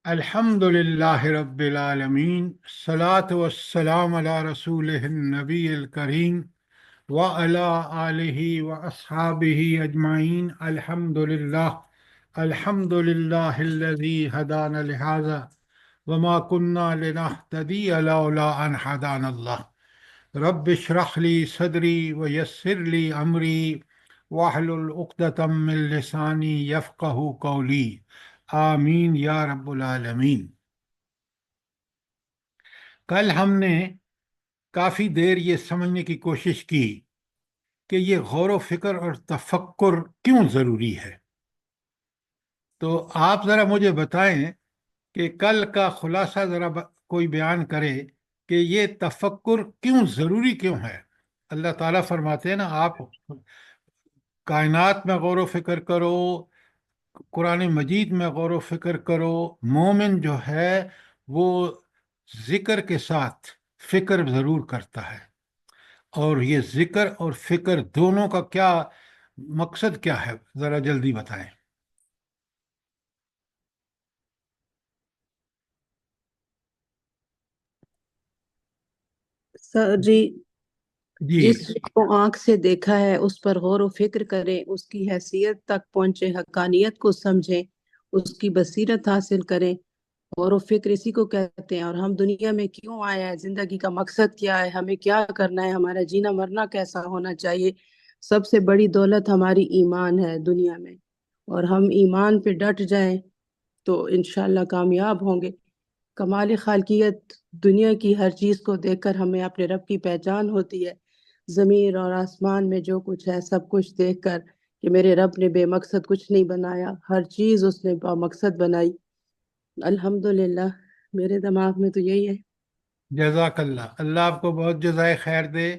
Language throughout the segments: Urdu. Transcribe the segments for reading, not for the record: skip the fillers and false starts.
الحمد للہ رب العالمین الصلاۃ والسلام علی رسول النبی الکریم وعلی آلہ واصحابہ اجمعین الحمد للہ الذی ہدانا لہذا وما كنا لنهتدی لولا ان ہدانا اللہ رب اشرح لی صدری ویسر لی امری واحلل عقدۃ من لسانی یفقہوا قولی آمین یا رب العالمین۔ کل ہم نے کافی دیر یہ سمجھنے کی کوشش کی کہ یہ غور و فکر اور تفکر کیوں ضروری ہے۔ تو آپ ذرا مجھے بتائیں کہ کل کا خلاصہ ذرا کوئی بیان کرے کہ یہ تفکر کیوں ضروری کیوں ہے۔ اللہ تعالیٰ فرماتے ہیں نا، آپ کائنات میں غور و فکر کرو، قرآن مجید میں غور و فکر کرو۔ مومن جو ہے وہ ذکر کے ساتھ فکر ضرور کرتا ہے، اور یہ ذکر اور فکر دونوں کا کیا مقصد کیا ہے، ذرا جلدی بتائیں۔ سر جی، جی جس کو آنکھ سے دیکھا ہے اس پر غور و فکر کریں، اس کی حیثیت تک پہنچے، حقانیت کو سمجھیں، اس کی بصیرت حاصل کریں۔ غور و فکر اسی کو کہتے ہیں۔ اور ہم دنیا میں کیوں آئے ہیں، زندگی کا مقصد کیا ہے، ہمیں کیا کرنا ہے، ہمارا جینا مرنا کیسا ہونا چاہیے۔ سب سے بڑی دولت ہماری ایمان ہے دنیا میں، اور ہم ایمان پہ ڈٹ جائیں تو انشاءاللہ کامیاب ہوں گے۔ کمال خالقیت دنیا کی ہر چیز کو دیکھ کر ہمیں اپنے رب کی پہچان ہوتی ہے۔ زمین اور آسمان میں جو کچھ ہے سب کچھ دیکھ کر کہ میرے رب نے بے مقصد کچھ نہیں بنایا، ہر چیز اس نے با مقصد بنائی۔ الحمدللہ، میرے دماغ میں تو یہی ہے۔ جزاک اللہ، اللہ آپ کو بہت جزائے خیر دے۔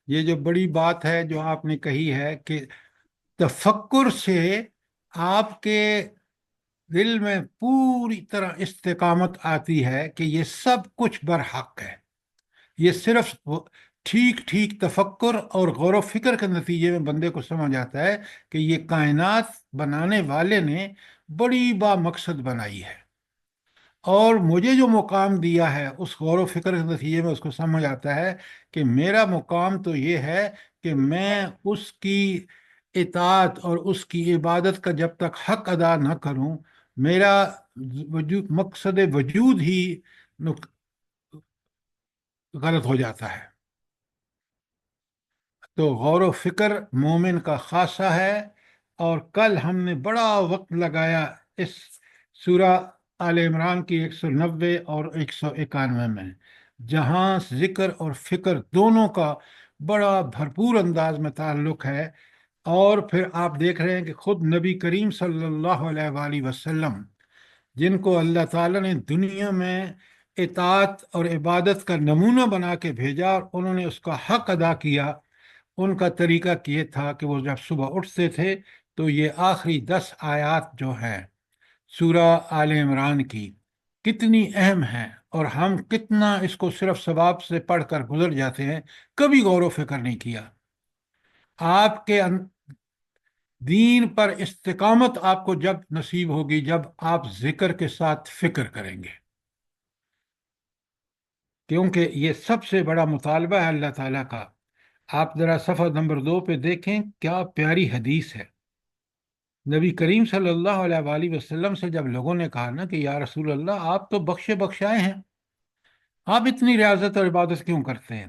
یہ جو بڑی بات ہے جو آپ نے کہی ہے کہ تفکر سے آپ کے دل میں پوری طرح استقامت آتی ہے کہ یہ سب کچھ برحق ہے۔ یہ صرف ٹھیک ٹھیک تفکر اور غور و فکر کے نتیجے میں بندے کو سمجھ آتا ہے کہ یہ کائنات بنانے والے نے بڑی با مقصد بنائی ہے، اور مجھے جو مقام دیا ہے اس غور و فکر کے نتیجے میں اس کو سمجھ آتا ہے کہ میرا مقام تو یہ ہے کہ میں اس کی اطاعت اور اس کی عبادت کا جب تک حق ادا نہ کروں، میرا مقصد وجود ہی غلط ہو جاتا ہے۔ تو غور و فکر مومن کا خاصہ ہے، اور کل ہم نے بڑا وقت لگایا اس سورہ آل عمران کی 190 اور 191 میں، جہاں ذکر اور فکر دونوں کا بڑا بھرپور انداز میں تعلق ہے۔ اور پھر آپ دیکھ رہے ہیں کہ خود نبی کریم صلی اللہ علیہ وآلہ وسلم، جن کو اللہ تعالیٰ نے دنیا میں اطاعت اور عبادت کا نمونہ بنا کے بھیجا اور انہوں نے اس کا حق ادا کیا، ان کا طریقہ یہ تھا کہ وہ جب صبح اٹھتے تھے تو یہ آخری 10 آیات جو ہیں سورہ آل عمران کی کتنی اہم ہیں، اور ہم کتنا اس کو صرف ثواب سے پڑھ کر گزر جاتے ہیں، کبھی غور و فکر نہیں کیا۔ آپ کے دین پر استقامت آپ کو جب نصیب ہوگی جب آپ ذکر کے ساتھ فکر کریں گے، کیونکہ یہ سب سے بڑا مطالبہ ہے اللہ تعالیٰ کا۔ آپ ذرا صفحہ نمبر 2 پہ دیکھیں، کیا پیاری حدیث ہے۔ نبی کریم صلی اللہ علیہ وآلہ وسلم سے جب لوگوں نے کہا نا کہ یا رسول اللہ، آپ تو بخشے بخشائے ہیں، آپ اتنی ریاضت اور عبادت کیوں کرتے ہیں؟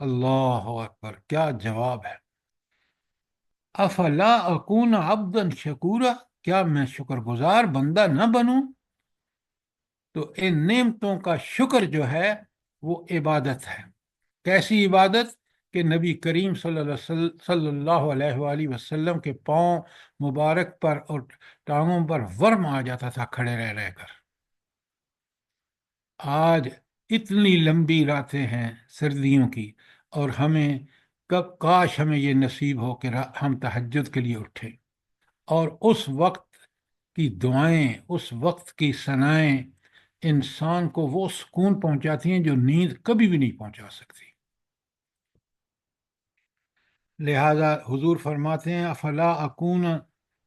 اللہ اکبر، کیا جواب ہے! افلا اکون عبدا شکورا، کیا میں شکر گزار بندہ نہ بنوں؟ تو ان نعمتوں کا شکر جو ہے وہ عبادت ہے۔ کیسی عبادت؟ کہ نبی کریم صلی اللہ علیہ وآلہ وسلم کے پاؤں مبارک پر اور ٹانگوں پر ورم آ جاتا تھا کھڑے رہ رہ کر۔ آج اتنی لمبی راتیں ہیں سردیوں کی، اور ہمیں کاش ہمیں یہ نصیب ہو کہ ہم تہجد کے لیے اٹھیں، اور اس وقت کی دعائیں، اس وقت کی ثنائیں انسان کو وہ سکون پہنچاتی ہیں جو نیند کبھی بھی نہیں پہنچا سکتی۔ لہذا حضور فرماتے ہیں افلا اکون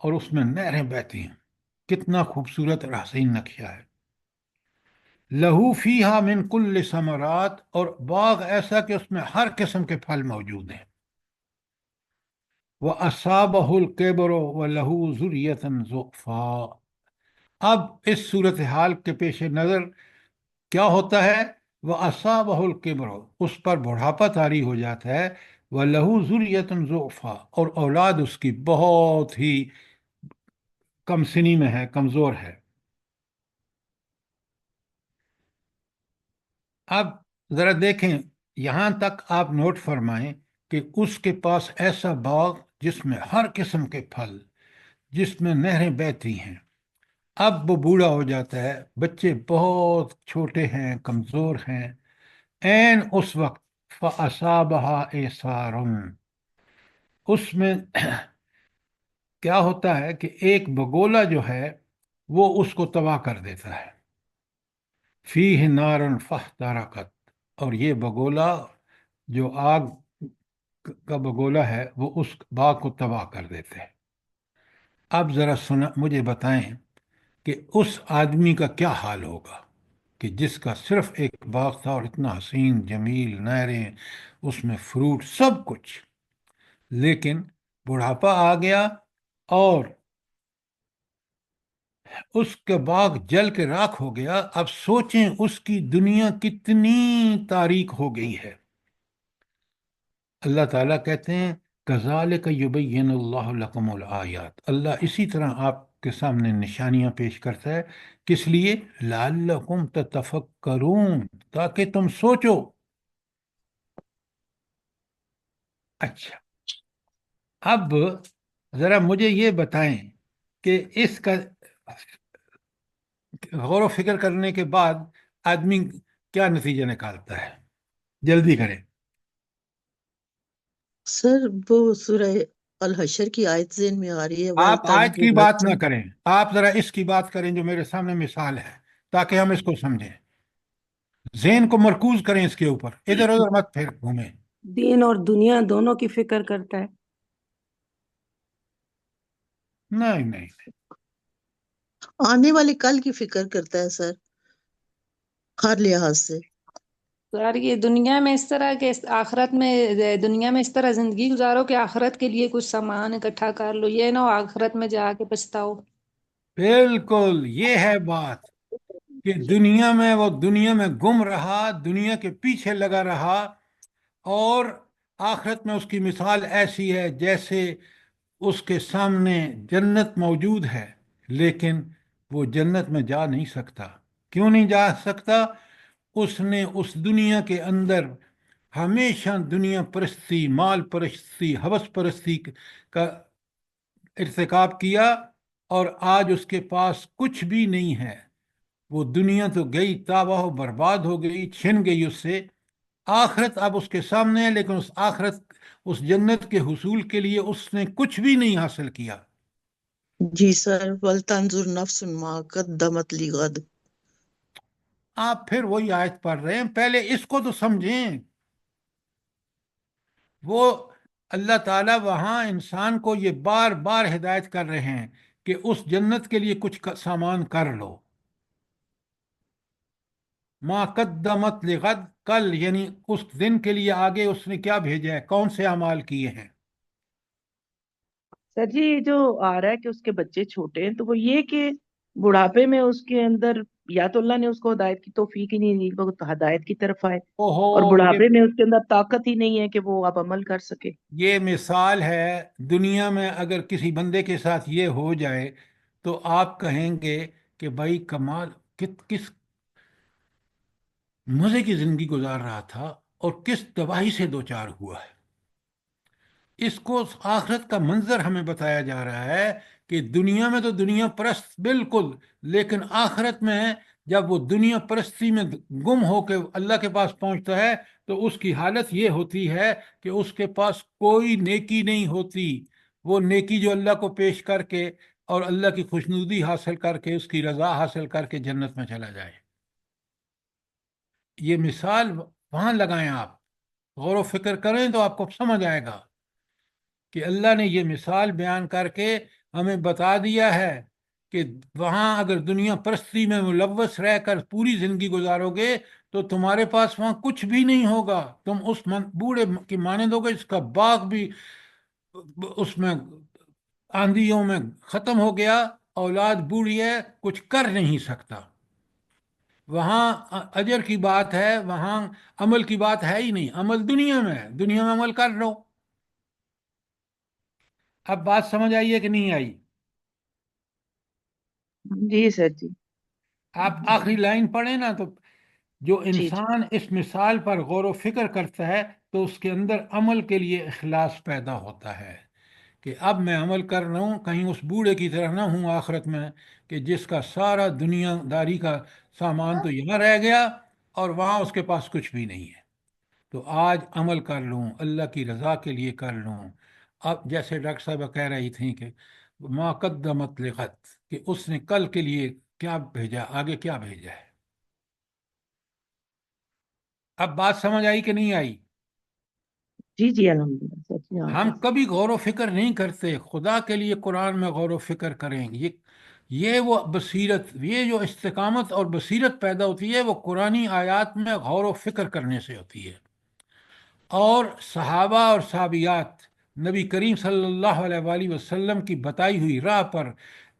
اور اس میں نہریں بہتی ہیں. کتنا خوبصورت اور حسین نقشہ ہے. لہو فیہا من کل ثمرات، اور باغ ایسا کہ اس میں ہر قسم کے پھل موجود ہیں. وَأَصَابَهُ الْكِبْرُ وَلَهُ ذُرِّيَّةٌ ضُعْفَاء. اب اس صورتحال کے پیش نظر کیا ہوتا ہے؟ وَأَصَابَهُ الْكِبْرُ، اس پر بڑھاپا طاری ہو جاتا ہے. وَلَهُ ذُرِّيَّةٌ ضُعْفَاء، اور اولاد اس کی بہت ہی کم سنی میں ہے، کمزور ہے. اب ذرا دیکھیں، یہاں تک آپ نوٹ فرمائیں کہ اس کے پاس ایسا باغ جس میں ہر قسم کے پھل، جس میں نہریں بہتی ہیں. اب وہ بوڑھا ہو جاتا ہے، بچے بہت چھوٹے ہیں، کمزور ہیں. این اس وقت فَأَصَابَهَا إِعْصَارٌ، اس میں کیا ہوتا ہے کہ ایک بگولا جو ہے وہ اس کو تباہ کر دیتا ہے. فیہ نارن فاحترقت، اور یہ بگولا جو آگ کا بگولا ہے وہ اس باغ کو تباہ کر دیتے ہیں. اب ذرا مجھے بتائیں کہ اس آدمی کا کیا حال ہوگا کہ جس کا صرف ایک باغ تھا اور اتنا حسین جمیل، نہریں، اس میں فروٹ، سب کچھ، لیکن بڑھاپا آ گیا اور اس کا باغ جل کے راکھ ہو گیا. اب سوچیں اس کی دنیا کتنی تاریک ہو گئی ہے. اللہ تعالیٰ کہتے ہیں کذالک یبین اللہ لکم الآیات، اللہ اسی طرح آپ کے سامنے نشانیاں پیش کرتا ہے. کس لیے؟ لعلکم تتفکرون، تاکہ تم سوچو. اچھا، اب ذرا مجھے یہ بتائیں کہ اس کا غور و فکر کرنے کے بعد آدمی کیا نتیجہ نکالتا ہے؟ جلدی کریں. سر وہ سورہ الحشر کی آیت ذہن میں آ رہی ہے، آپ آیت کی وَلْتَنظُرْ بات نہ نَفْسٌ. کریں، آپ ذرا اس کی بات کریں جو میرے سامنے مثال ہے، تاکہ ہم اس کو سمجھیں. ذہن کو مرکوز کریں اس کے اوپر، ادھر ادھر مت پھر گھومیں. دین اور دنیا دونوں کی فکر کرتا ہے. نہیں نہیں، آنے والے کل کی فکر کرتا ہے سر، ہر لحاظ سے. سر یہ دنیا میں اس طرح کہ آخرت میں، دنیا میں اس طرح زندگی گزارو کہ آخرت کے لیے کچھ سامان اکٹھا کر لو، یہ نہ ہو آخرت میں جا کے پچھتاؤ. بالکل یہ ہے بات کہ دنیا میں وہ دنیا میں گم رہا، دنیا کے پیچھے لگا رہا، اور آخرت میں اس کی مثال ایسی ہے جیسے اس کے سامنے جنت موجود ہے، لیکن وہ جنت میں جا نہیں سکتا. کیوں نہیں جا سکتا؟ اس نے اس دنیا کے اندر ہمیشہ دنیا پرستی، مال پرستی، ہوس پرستی کا ارتکاب کیا، اور آج اس کے پاس کچھ بھی نہیں ہے. وہ دنیا تو گئی، تاباہ و برباد ہو گئی، چھن گئی اس سے. آخرت اب اس کے سامنے ہے، لیکن اس آخرت، اس جنت کے حصول کے لیے اس نے کچھ بھی نہیں حاصل کیا. جی سر، وَلْتَنظُرْ نَفْسٌ مَا قَدَّمَتْ لِغَدٍ. آپ پھر وہی آیت پڑھ رہے ہیں، پہلے اس کو تو سمجھیں. وہ اللہ تعالیٰ وہاں انسان کو یہ بار بار ہدایت کر رہے ہیں کہ اس جنت کے لیے کچھ سامان کر لو. ما قدمت لغد، کل یعنی اس دن کے لیے آگے اس نے کیا بھیجا ہے، کون سے اعمال کیے ہیں. سر جی یہ جو آ رہا ہے کہ اس کے بچے چھوٹے ہیں، تو وہ یہ کہ بڑھاپے میں اس کے اندر یا تو اللہ نے اس کو ہدایت کی توفیق ہی نہیں دی، وہ تو ہدایت کی طرف آئے، اور اوہو، بڑھاپے میں اس کے اندر طاقت ہی نہیں ہے کہ وہ اب عمل کر سکے. یہ مثال ہے. دنیا میں اگر کسی بندے کے ساتھ یہ ہو جائے تو آپ کہیں گے کہ بھائی کمال، کس مزے کی زندگی گزار رہا تھا اور کس تباہی سے دوچار ہوا ہے. اس کو آخرت کا منظر ہمیں بتایا جا رہا ہے کہ دنیا میں تو دنیا پرست بالکل، لیکن آخرت میں جب وہ دنیا پرستی میں گم ہو کے اللہ کے پاس پہنچتا ہے تو اس کی حالت یہ ہوتی ہے کہ اس کے پاس کوئی نیکی نہیں ہوتی. وہ نیکی جو اللہ کو پیش کر کے اور اللہ کی خوشنودی حاصل کر کے، اس کی رضا حاصل کر کے جنت میں چلا جائے. یہ مثال وہاں لگائیں، آپ غور و فکر کریں تو آپ کو سمجھ آئے گا کہ اللہ نے یہ مثال بیان کر کے ہمیں بتا دیا ہے کہ وہاں اگر دنیا پرستی میں ملوث رہ کر پوری زندگی گزارو گے تو تمہارے پاس وہاں کچھ بھی نہیں ہوگا. تم اس بوڑھے کی مانند ہوگے جس کا باغ بھی اس میں آندھیوں میں ختم ہو گیا، اولاد بوڑھی ہے، کچھ کر نہیں سکتا. وہاں اجر کی بات ہے، وہاں عمل کی بات ہے ہی نہیں. عمل دنیا میں ہے، دنیا میں عمل کر لو. اب بات سمجھ آئی ہے کہ نہیں آئی؟ جی سر جی. آپ آخری لائن پڑھیں نا، تو جو جی جی. انسان اس مثال پر غور و فکر کرتا ہے تو اس کے اندر عمل کے لیے اخلاص پیدا ہوتا ہے کہ اب میں عمل کر رہا ہوں، کہیں اس بوڑھے کی طرح نہ ہوں آخرت میں کہ جس کا سارا دنیا داری کا سامان تو یہاں رہ گیا اور وہاں اس کے پاس کچھ بھی نہیں ہے. تو آج عمل کر لوں، اللہ کی رضا کے لیے کر لوں. اب جیسے ڈاکٹر صاحبہ کہہ رہی تھیں کہ ما قدمت لغد، کہ اس نے کل کے لیے کیا بھیجا، آگے کیا بھیجا ہے. اب بات سمجھ آئی کہ نہیں آئی؟ جی جی الحمدللہ سر جی. ہاں ہم سر. کبھی غور و فکر نہیں کرتے. خدا کے لیے قرآن میں غور و فکر کریں. یہ وہ بصیرت، یہ جو استقامت اور بصیرت پیدا ہوتی ہے وہ قرآنی آیات میں غور و فکر کرنے سے ہوتی ہے. اور صحابہ اور صحابیات نبی کریم صلی اللہ علیہ وآلہ وسلم کی بتائی ہوئی راہ پر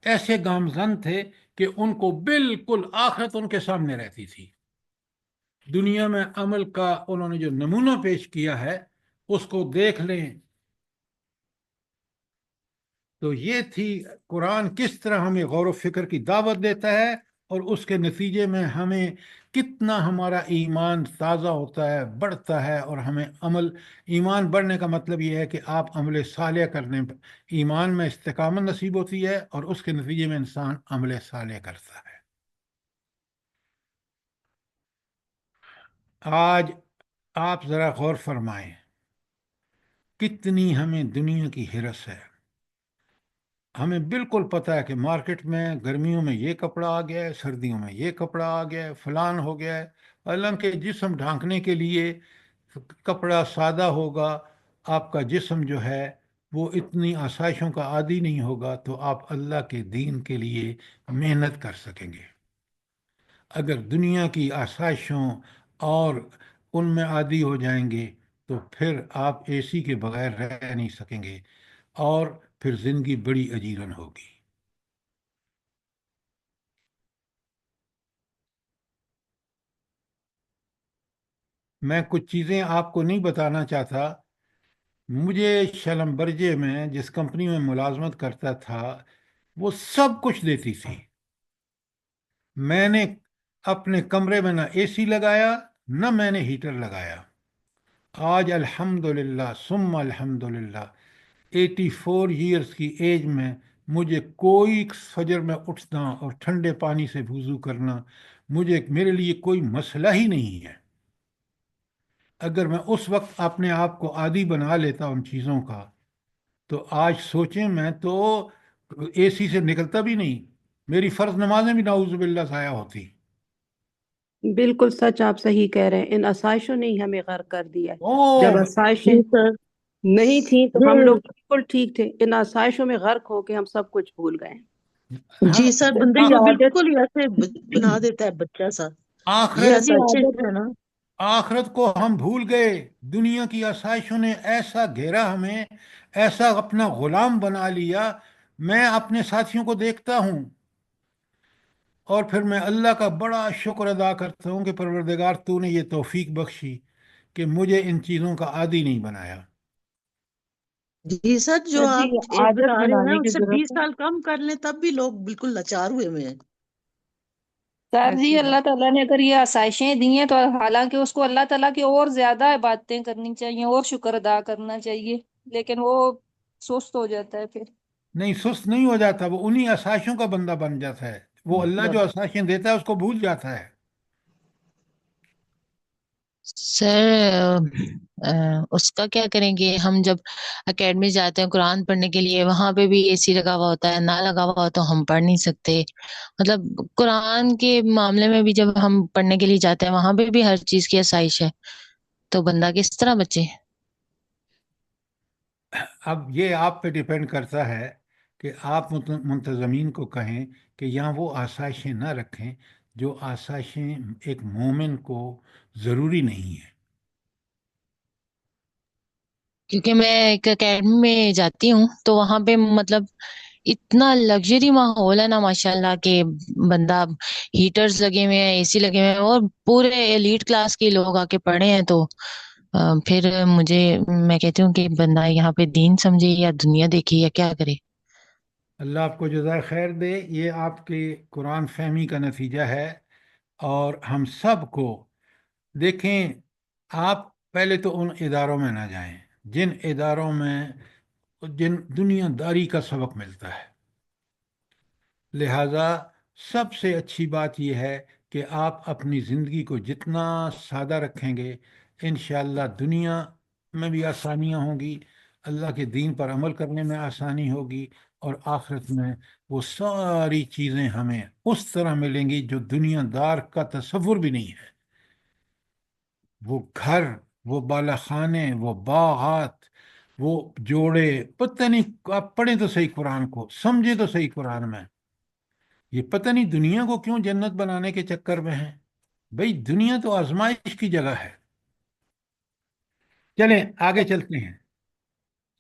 ایسے گامزن تھے کہ ان کو بالکل آخرت ان کے سامنے رہتی تھی. دنیا میں عمل کا انہوں نے جو نمونہ پیش کیا ہے اس کو دیکھ لیں تو یہ تھی قرآن کس طرح ہمیں غور و فکر کی دعوت دیتا ہے، اور اس کے نتیجے میں ہمیں کتنا ہمارا ایمان تازہ ہوتا ہے، بڑھتا ہے. اور ہمیں ایمان بڑھنے کا مطلب یہ ہے کہ آپ عمل صالح کرنے پر ایمان میں استقامت نصیب ہوتی ہے اور اس کے نتیجے میں انسان عمل صالح کرتا ہے. آج آپ ذرا غور فرمائیں کتنی ہمیں دنیا کی ہرس ہے. ہمیں بالکل پتہ ہے کہ مارکیٹ میں گرمیوں میں یہ کپڑا آ گیا ہے، سردیوں میں یہ کپڑا آ گیا ہے، فلان ہو گیا ہے. حالانکہ جسم ڈھانکنے کے لیے کپڑا سادہ ہوگا، آپ کا جسم جو ہے وہ اتنی آسائشوں کا عادی نہیں ہوگا تو آپ اللہ کے دین کے لیے محنت کر سکیں گے. اگر دنیا کی آسائشوں اور ان میں عادی ہو جائیں گے تو پھر آپ اے سی کے بغیر رہ نہیں سکیں گے اور پھر زندگی بڑی اجیرن ہوگی. میں کچھ چیزیں آپ کو نہیں بتانا چاہتا. مجھے شلم برجے میں جس کمپنی میں ملازمت کرتا تھا وہ سب کچھ دیتی تھی. میں نے اپنے کمرے میں نہ اے سی لگایا نہ میں نے ہیٹر لگایا. آج الحمدللہ ثم الحمدللہ 84 ایئرس کی ایج میں مجھے کوئی فجر میں اٹھنا اور ٹھنڈے پانی سے وضو کرنا میرے لیے کوئی مسئلہ ہی نہیں ہے. اگر میں اس وقت اپنے آپ کو عادی بنا لیتا ان چیزوں کا تو آج سوچیں میں تو اے سی سے نکلتا بھی نہیں. میری فرض نمازیں بھی نعوذ باللہ ضائع ہوتی. بالکل سچ، آپ صحیح کہہ رہے ہیں. ان آسائشوں نے ہی ہمیں غرق کر دیا ہے. جب اوہ آسائشیں جی سر. نہیں تھیں تو ہم یہ لوگ بالکل ٹھیک تھے. ان آسائشوں میں غرق ہو کے ہم سب کچھ بھول گئے. جی سر، بندے آ- کو عادت. بالکل ہی ایسے بنا دیتا ہے بچہ سا. یہ آخرت سر جی آسائشیں عادت. جو ہے نا. آخرت کو ہم بھول گئے. دنیا کی آسائشوں نے ایسا گھیرا ہمیں، ایسا اپنا غلام بنا لیا. میں اپنے ساتھیوں کو دیکھتا ہوں اور پھر میں اللہ کا بڑا شکر ادا کرتا ہوں کہ پروردگار تو نے یہ توفیق بخشی کہ مجھے ان چیزوں کا عادی نہیں بنایا. جی سر، جو سر جی آپ ایج عادت بتا رہے ہیں بنانے اس کی سے ضرورت 20 ہے. سال کم کر لیں تب بھی لوگ بالکل لاچار ہوئے ہوئے ہیں. سر جی ایسی اللہ بات. تعالیٰ نے اگر یہ آسائشیں دی ہیں تو حالانکہ اس کو اللہ تعالیٰ کی اور زیادہ عبادتیں کرنی چاہیے اور شکر ادا کرنا چاہیے، لیکن وہ سست ہو جاتا ہے پھر. نہیں، سست نہیں ہو جاتا، وہ انہی آسائشوں کا بندہ بن جاتا ہے. وہ اللہ جو آسائشیں دیتا ہے اس کو بھول جاتا ہے. سر اس کا کیا کریں گے؟ ہم جب اکیڈمی جاتے ہیں قرآن پڑھنے کے لیے وہاں پہ بھی اے سی لگا ہوا ہوتا ہے، نہ لگا ہوا ہو تو ہم پڑھ نہیں سکتے. مطلب قرآن کے معاملے میں بھی جب ہم پڑھنے کے لیے جاتے ہیں وہاں پہ بھی ہر چیز کی آسائش ہے، تو بندہ کس طرح بچے؟ اب یہ آپ پہ ڈیپینڈ کرتا ہے کہ آپ منتظمین کو کہیں کہ یہاں وہ آسائشیں نہ رکھیں جو آسائشیں ایک مومن کو ضروری نہیں ہیں۔ کیونکہ میں ایک اکیڈمی میں جاتی ہوں تو وہاں پہ مطلب اتنا لگژری ماحول ہے نا ماشاءاللہ، کہ بندہ ہیٹرز لگے ہوئے ہیں، اے سی لگے ہوئے ہیں، اور پورے ایلیٹ کلاس کے لوگ آ کے پڑھے ہیں۔ تو پھر میں کہتی ہوں کہ بندہ یہاں پہ دین سمجھے یا دنیا دیکھے یا کیا کرے۔ اللہ آپ کو جزائے خیر دے، یہ آپ کے قرآن فہمی کا نتیجہ ہے۔ اور ہم سب کو دیکھیں، آپ پہلے تو ان اداروں میں نہ جائیں جن اداروں میں دنیا داری کا سبق ملتا ہے۔ لہذا سب سے اچھی بات یہ ہے کہ آپ اپنی زندگی کو جتنا سادہ رکھیں گے، انشاءاللہ دنیا میں بھی آسانیاں ہوں گی، اللہ کے دین پر عمل کرنے میں آسانی ہوگی، اور آخرت میں وہ ساری چیزیں ہمیں اس طرح ملیں گی جو دنیا دار کا تصور بھی نہیں ہے۔ وہ گھر، وہ بالا خانے، وہ باغات، وہ جوڑے، پتہ نہیں، آپ پڑھیں تو صحیح قرآن کو، سمجھیں تو صحیح قرآن میں۔ یہ پتہ نہیں دنیا کو کیوں جنت بنانے کے چکر میں ہے۔ بھئی دنیا تو آزمائش کی جگہ ہے۔ چلیں آگے چلتے ہیں۔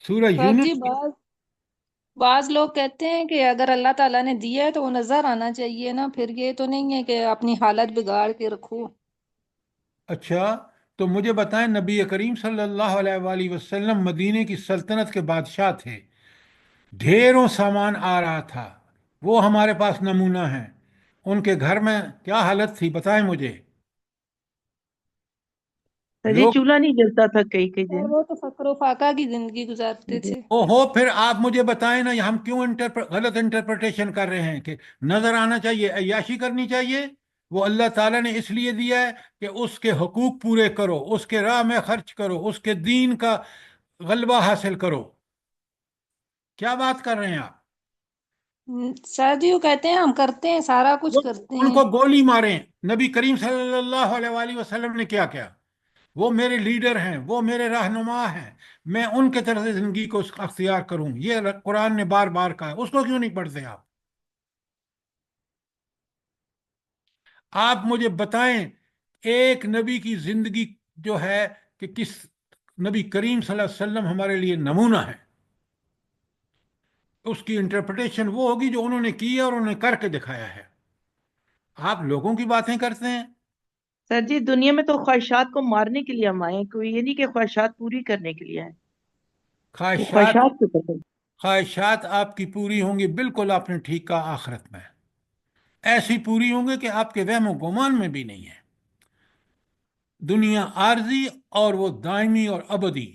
سورہ سر جی، یونس بعض لوگ کہتے ہیں کہ اگر اللہ تعالیٰ نے دیا ہے تو وہ نظر آنا چاہیے نا، پھر یہ تو نہیں ہے کہ اپنی حالت بگاڑ کے رکھو۔ اچھا، تو مجھے بتائیں، نبی کریم صلی اللہ علیہ وآلہ وسلم مدینے کی سلطنت کے بادشاہ تھے، ڈھیروں سامان آ رہا تھا، وہ ہمارے پاس نمونہ ہیں۔ ان کے گھر میں کیا حالت تھی بتائیں مجھے۔ سر جی لوگ چولہا نہیں جلتا تھا کئی کئی اور دن۔ وہ تو فقر و فاقہ کی زندگی گزارتے جی۔ تھے۔ پھر آپ مجھے بتائیں نا، ہم کیوں غلط انٹرپریٹیشن کر رہے ہیں کہ نظر آنا چاہیے، عیاشی کرنی چاہیے؟ وہ اللہ تعالیٰ نے اس لیے دیا ہے کہ اس کے حقوق پورے کرو، اس کے راہ میں خرچ کرو، اس کے دین کا غلبہ حاصل کرو۔ کیا بات کر رہے ہیں آپ؟ سر جی وہ کہتے ہیں ہم کرتے ہیں، سارا کچھ کرتے ان ہیں۔ کو گولی ماریں۔ نبی کریم صلی اللہ علیہ وآلہ وسلم نے کیا کیا؟ وہ میرے لیڈر ہیں، وہ میرے رہنما ہیں، میں ان کے طرف سے زندگی کو اختیار کروں، یہ قرآن نے بار بار کہا ہے۔ اس کو کیوں نہیں پڑھتے آپ؟ آپ مجھے بتائیں ایک نبی کی زندگی جو ہے کہ کس نبی کریم صلی اللہ علیہ وسلم ہمارے لیے نمونہ ہے، اس کی انٹرپریٹیشن وہ ہوگی جو انہوں نے کی ہے اور انہوں نے کر کے دکھایا ہے۔ آپ لوگوں کی باتیں کرتے ہیں۔ سر جی دنیا میں تو خواہشات کو مارنے کے لیے ہم آئے ہیں، کوئی یہ نہیں کہ خواہشات پوری کرنے کے لیے آئے ہیں۔ وہ خواہشات خواہشات کو پتہ خواہشات آپ کی پوری ہوں گی، بالکل آپ نے ٹھیک کہا، آخرت میں ایسی پوری ہوں گے کہ آپ کے وہم و گمان میں بھی نہیں ہے۔ دنیا عارضی اور وہ دائمی اور ابدی،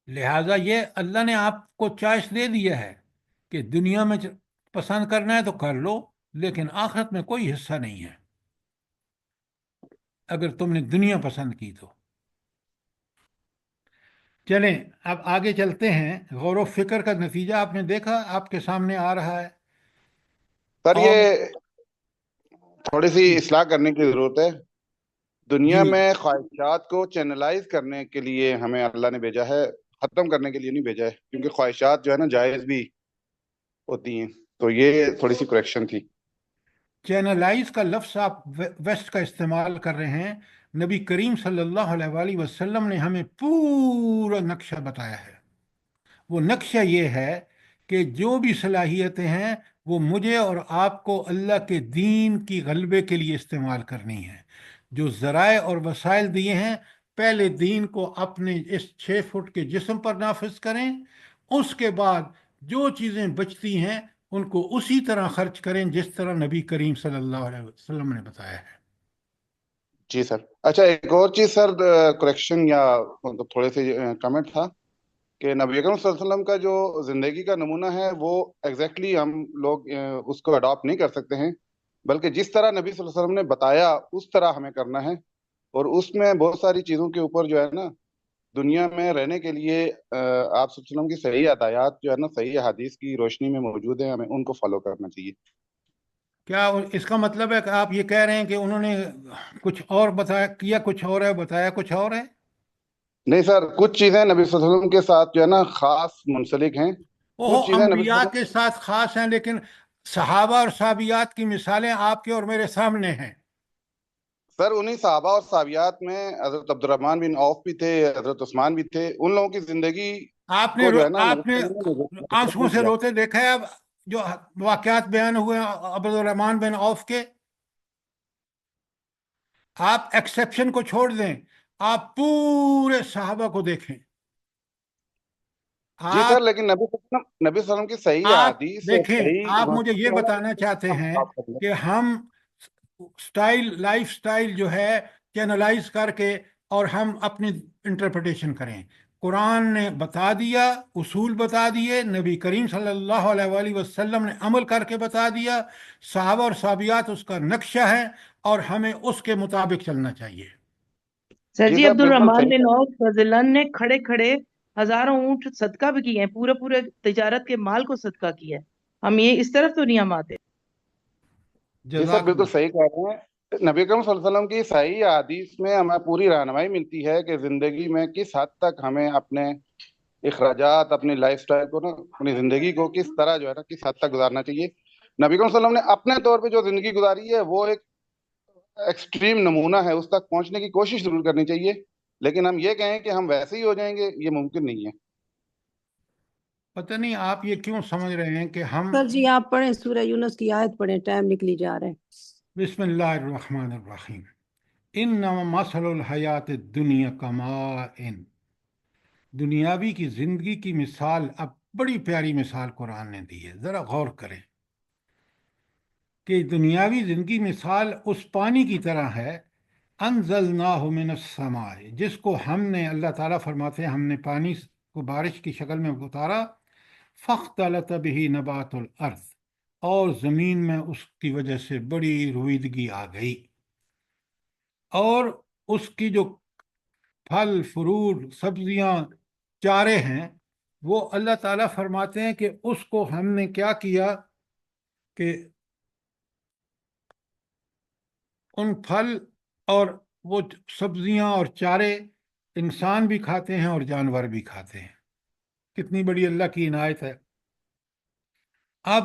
لہٰذا یہ اللہ نے آپ کو چوائس دے دیا ہے کہ دنیا میں پسند کرنا ہے تو کر لو، لیکن آخرت میں کوئی حصہ نہیں ہے اگر تم نے دنیا پسند کی تو۔ چلیں اب آگے چلتے ہیں۔ غور و فکر کا نتیجہ آپ نے دیکھا، آپ کے سامنے آ رہا ہے۔ سر اور یہ تھوڑی سی اصلاح کرنے کی ضرورت ہے۔ دنیا جی، میں خواہشات کو چینلائز کرنے کے لیے ہمیں اللہ نے بھیجا ہے، ختم کرنے کے لیے نہیں بھیجا ہے، کیونکہ خواہشات جو ہے نا جائز بھی ہوتی ہیں۔ تو یہ تھوڑی سی کریکشن تھی۔ چینلائز کا لفظ آپ ویسٹ کا استعمال کر رہے ہیں۔ نبی کریم صلی اللہ علیہ وآلہ وسلم نے ہمیں پورا نقشہ بتایا ہے۔ وہ نقشہ یہ ہے کہ جو بھی صلاحیتیں ہیں وہ مجھے اور آپ کو اللہ کے دین کی غلبے کے لیے استعمال کرنی ہیں۔ جو ذرائع اور وسائل دیے ہیں، پہلے دین کو اپنے اس 6 فٹ کے جسم پر نافذ کریں، اس کے بعد جو چیزیں بچتی ہیں ان کو اسی طرح خرچ کریں جس طرح نبی کریم صلی اللہ علیہ وسلم نے بتایا ہے۔ جی سر۔ اچھا ایک اور چیز سر، کریکشن یا مطلب تھوڑے سے کمنٹ تھا کہ نبی اکرم صلی اللہ علیہ وسلم کا جو زندگی کا نمونہ ہے وہ ایگزیکٹلی ہم لوگ اس کو اڈاپٹ نہیں کر سکتے ہیں، بلکہ جس طرح نبی صلی اللہ علیہ وسلم نے بتایا اس طرح ہمیں کرنا ہے۔ اور اس میں بہت ساری چیزوں کے اوپر جو ہے نا دنیا میں رہنے کے لیے آپ صلی اللہ علیہ وسلم کی صحیح ہدایات جو ہے نا صحیح حدیث کی روشنی میں موجود ہیں، ہمیں ان کو فالو کرنا چاہیے۔ کیا اس کا مطلب ہے کہ آپ یہ کہہ رہے ہیں کہ انہوں نے کچھ اور بتایا، کیا کچھ اور ہے، بتایا کچھ اور ہے؟ نہیں سر، کچھ چیزیں نبی صلی اللہ علیہ وسلم کے ساتھ جو ہے نا خاص منسلک ہیں، وہ کچھ چیزیں نبی انبیاء صلی کے ساتھ خاص ہیں، لیکن صحابہ اور صحابیات کی مثالیں آپ کے اور میرے سامنے ہیں۔ سر انہی صحابہ اور صحابیات میں حضرت عبد الرحمن بن عوف بھی تھے، حضرت عثمان بھی تھے، ان لوگوں کی زندگی کو جو ہے نا نبی آپ نے صلی اللہ علیہ وسلم نے آنسوؤں ذکر سے کیا۔ روتے دیکھا ہے اب جو واقعات بیان ہوئے ہیں عبد الرحمن بن عوف کے؟ آپ ایکسیپشن کو چھوڑ دیں، آپ پورے صحابہ کو دیکھیں۔ جی سر، آپ لیکن نبی صلی اللہ علیہ وسلم کی صحیح آپ احادیث اور دیکھیں، صحیح آپ مجھے یہ بتانا چاہتے ہیں بات کر لیں۔ کہ ہم لائف سٹائل جو ہے چینلائز کر کے اور ہم اپنی انٹرپریٹیشن کریں۔ قرآن نے بتا دیا، اصول بتا دیے، نبی کریم صلی اللہ علیہ وآلہ وسلم نے عمل کر کے بتا دیا، صحابہ اور صحابیات اس کا نقشہ ہے اور ہمیں اس کے مطابق چلنا چاہیے۔ سر جی جی، سر عبد بالکل الرحمان صحیح۔ بن عوف رضی اللہ عنہ نے کھڑے کھڑے ہزاروں اونٹ صدقہ بھی کیے ہیں، پورے پورے تجارت کے مال کو صدقہ کیا ہے۔ ہم یہ اس طرف تو نہیں ہم آتے۔ جی سر جزاک بالکل اللہ۔ صحیح کہہ رہے ہیں، نبی کریم صلی اللہ علیہ وسلم کی صحیح حدیث میں ہمیں پوری رہنمائی ملتی ہے کہ زندگی میں کس حد تک ہمیں اپنے اخراجات، اپنی لائف سٹائل کو نا، اپنی زندگی کو کس طرح جو ہے نا کس حد تک گزارنا چاہیے۔ نبی کریم صلی اللہ علیہ وسلم نے اپنے طور پہ جو زندگی گزاری ہے وہ ایک ایکسٹریم نمونہ ہے، اس تک پہنچنے کی کوشش ضرور کرنی چاہیے، لیکن ہم یہ کہیں کہ ہم ویسے ہی ہو جائیں گے، یہ ممکن نہیں ہے۔ پتہ نہیں آپ یہ کیوں سمجھ رہے ہیں کہ ہم سر جی آپ پڑھیں سورہ یونس کی آیت پڑھیں، ٹائم نکلی جا رہا ہے۔ بسم اللہ الرحمن الرحیم، انما مثل الحیات الدنیا کماء، دنیاوی کی زندگی کی مثال، اب بڑی پیاری مثال قرآن نے دی ہے، ذرا غور کریں کہ دنیاوی زندگی مثال اس پانی کی طرح ہے، انزلناہ من السماء، جس کو ہم نے، اللہ تعالیٰ فرماتے ہیں ہم نے پانی کو بارش کی شکل میں اتارا، فاختلط به نبات الارض، اور زمین میں اس کی وجہ سے بڑی رویدگی آ گئی، اور اس کی جو پھل فروٹ سبزیاں چارے ہیں وہ اللہ تعالیٰ فرماتے ہیں کہ اس کو ہم نے کیا کیا کہ ان پھل اور وہ سبزیاں اور چارے انسان بھی کھاتے ہیں اور جانور بھی کھاتے ہیں۔ کتنی بڑی اللہ کی عنایت ہے۔ اب